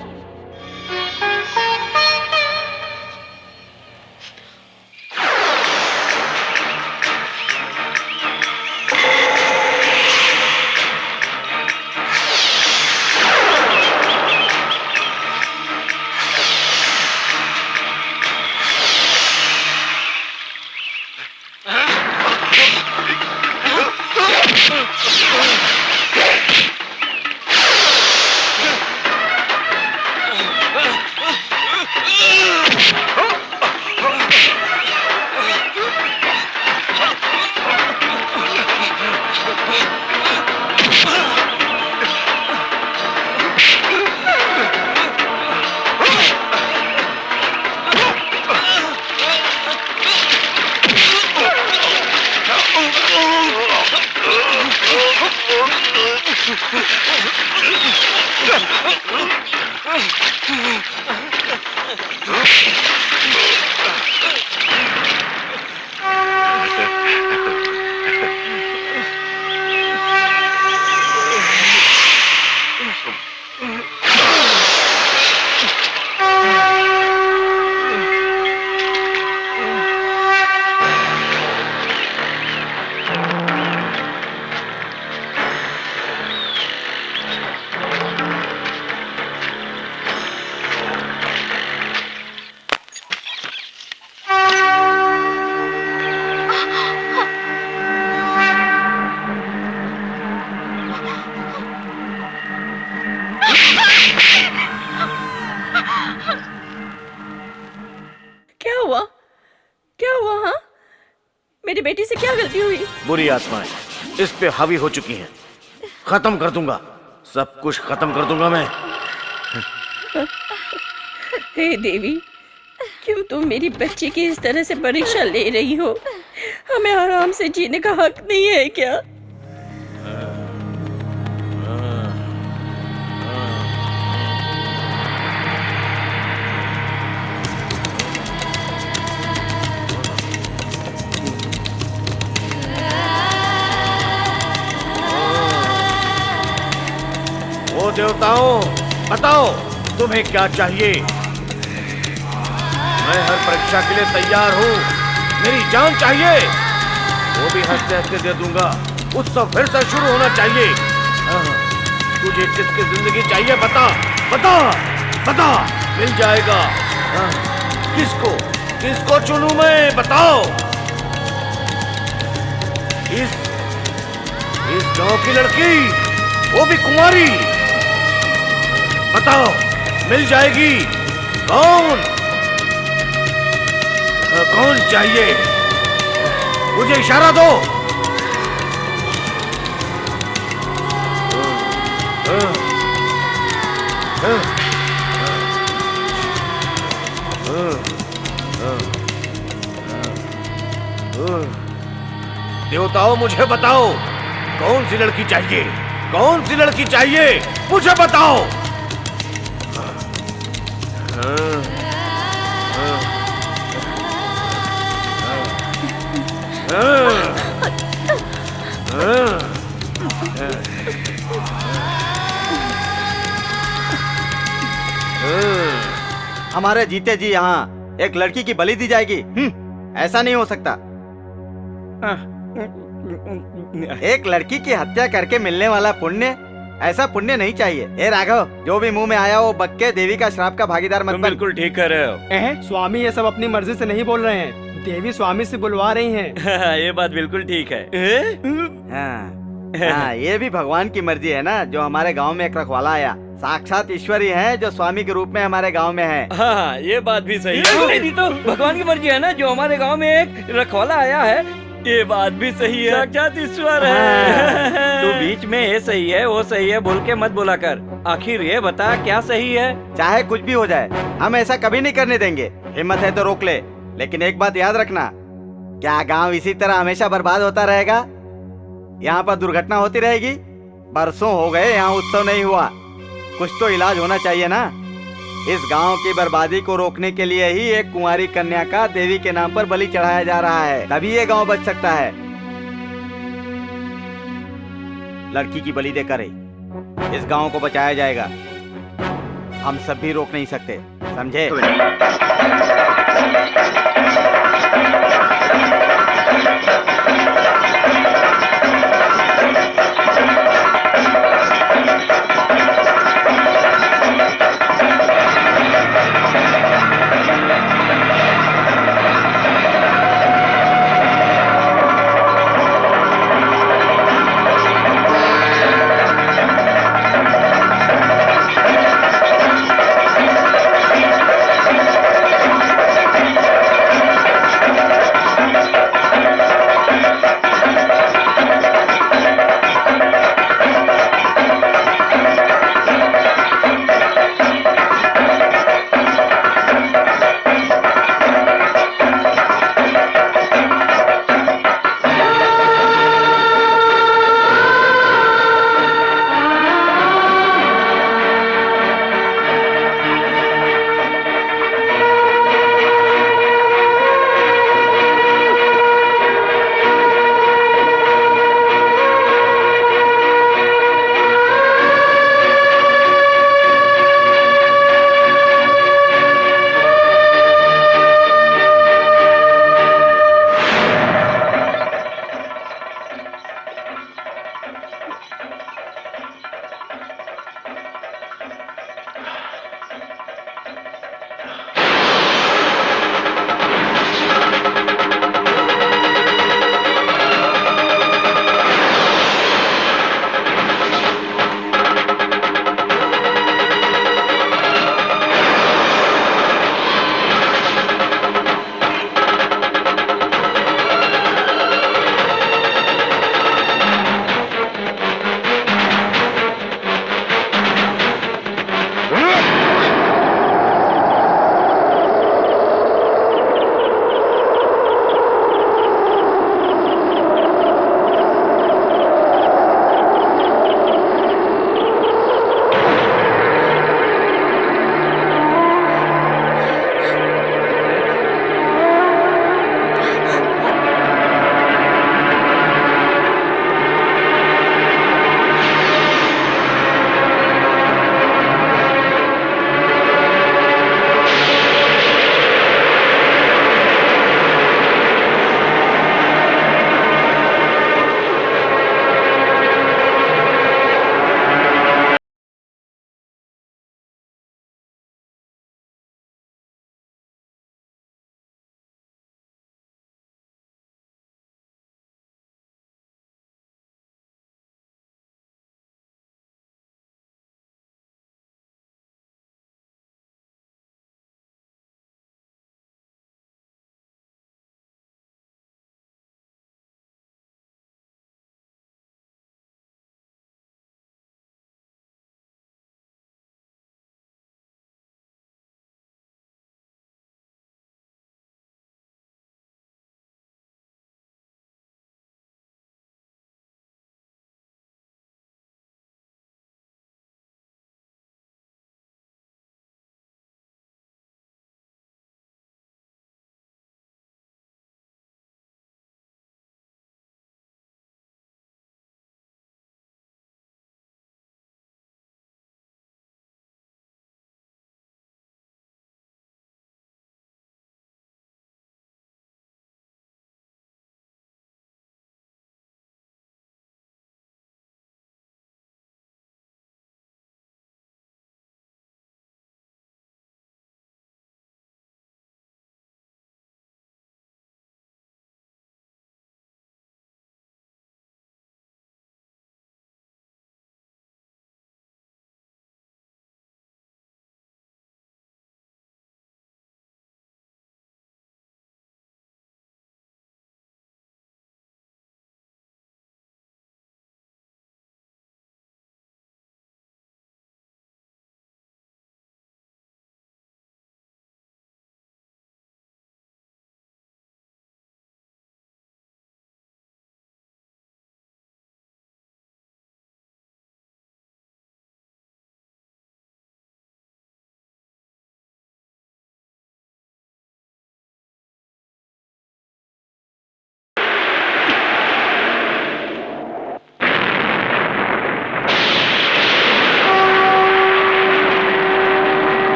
क्या हुआ? हाँ, मेरी बेटी से क्या गलती हुई? बुरी आत्माएं इस पे हावी हो चुकी हैं। खत्म कर दूंगा, सब कुछ खत्म कर दूंगा मैं। हे देवी, क्यों तुम मेरी बच्ची की इस तरह से परीक्षा ले रही हो? हमें आराम से जीने का हक नहीं है क्या? ओ देवताओं, बताओ तुम्हें क्या चाहिए? मैं हर परीक्षा के लिए तैयार हूँ। मेरी जान चाहिए, वो भी हंसते हंसते दे दूंगा। उत्सव फिर से शुरू होना चाहिए। तुझे किसकी जिंदगी चाहिए? बता बता बता, मिल जाएगा। किसको किसको चुनूं मैं? बताओ। इस गांव की लड़की, वो भी कुंवारी। बताओ, मिल जाएगी। कौन चाहिए? मुझे इशारा दो। देवताओं, मुझे बताओ, कौन सी लड़की चाहिए? कौन सी लड़की चाहिए? मुझे बताओ। हमारे जीते जी यहाँ एक लड़की की बलि दी जाएगी? ऐसा नहीं हो सकता। एक लड़की की हत्या करके मिलने वाला पुण्य, ऐसा पुण्य नहीं चाहिए। ए राघव, जो भी मुंह में आया वो बक के देवी का श्राप का भागीदार मत बन। बिल्कुल ठीक कर रहे हो। स्वामी ये सब अपनी मर्जी से नहीं बोल रहे हैं, देवी स्वामी से बुलवा रही हैं। ये बात बिल्कुल ठीक है। हाँ, ये भी भगवान की मर्जी है ना, जो हमारे गांव में एक रखवाला आया। साक्षात ईश्वर ही है जो स्वामी के रूप में हमारे गांव में है। हाँ, ये बात भी सही है। तो भगवान की मर्जी है ना, जो हमारे गांव में एक रखवाला आया है। ये बात भी सही है, साक्षात ईश्वर है। तू बीच में ये सही है वो सही है बोल के मत बोला कर। आखिर ये बता क्या सही है? चाहे कुछ भी हो जाए, हम ऐसा कभी नहीं करने देंगे। हिम्मत है तो रोक ले, लेकिन एक बात याद रखना, क्या गांव इसी तरह हमेशा बर्बाद होता रहेगा? यहाँ पर दुर्घटना होती रहेगी? बरसों हो गए यहाँ उत्सव नहीं हुआ, कुछ तो इलाज होना चाहिए ना। इस गांव की बर्बादी को रोकने के लिए ही एक कुंवारी कन्या का देवी के नाम पर बलि चढ़ाया जा रहा है, तभी ये गांव बच सकता है। लड़की की बलि देकर ही इस गांव को बचाया जाएगा। हम सब भी रोक नहीं सकते, समझे?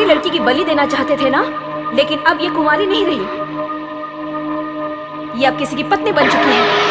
कुंवारी लड़की की बलि देना चाहते थे ना, लेकिन अब ये कुंवारी नहीं रही, ये अब किसी की पत्नी बन चुकी है।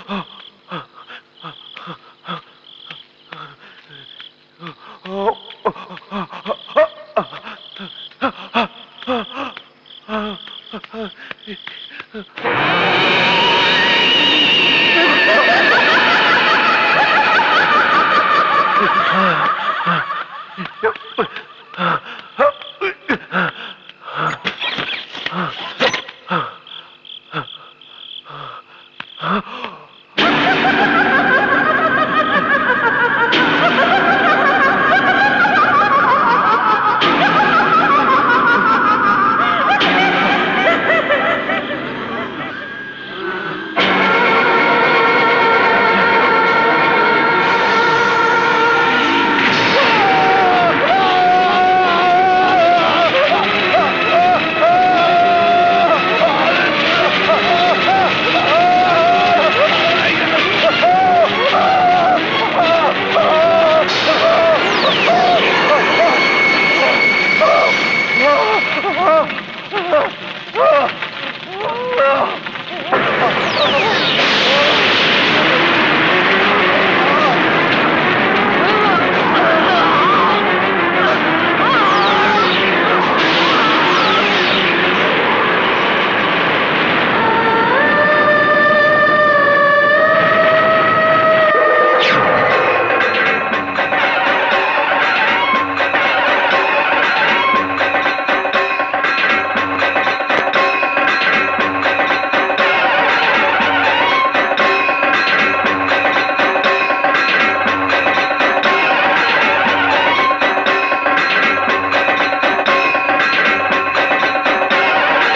Oh.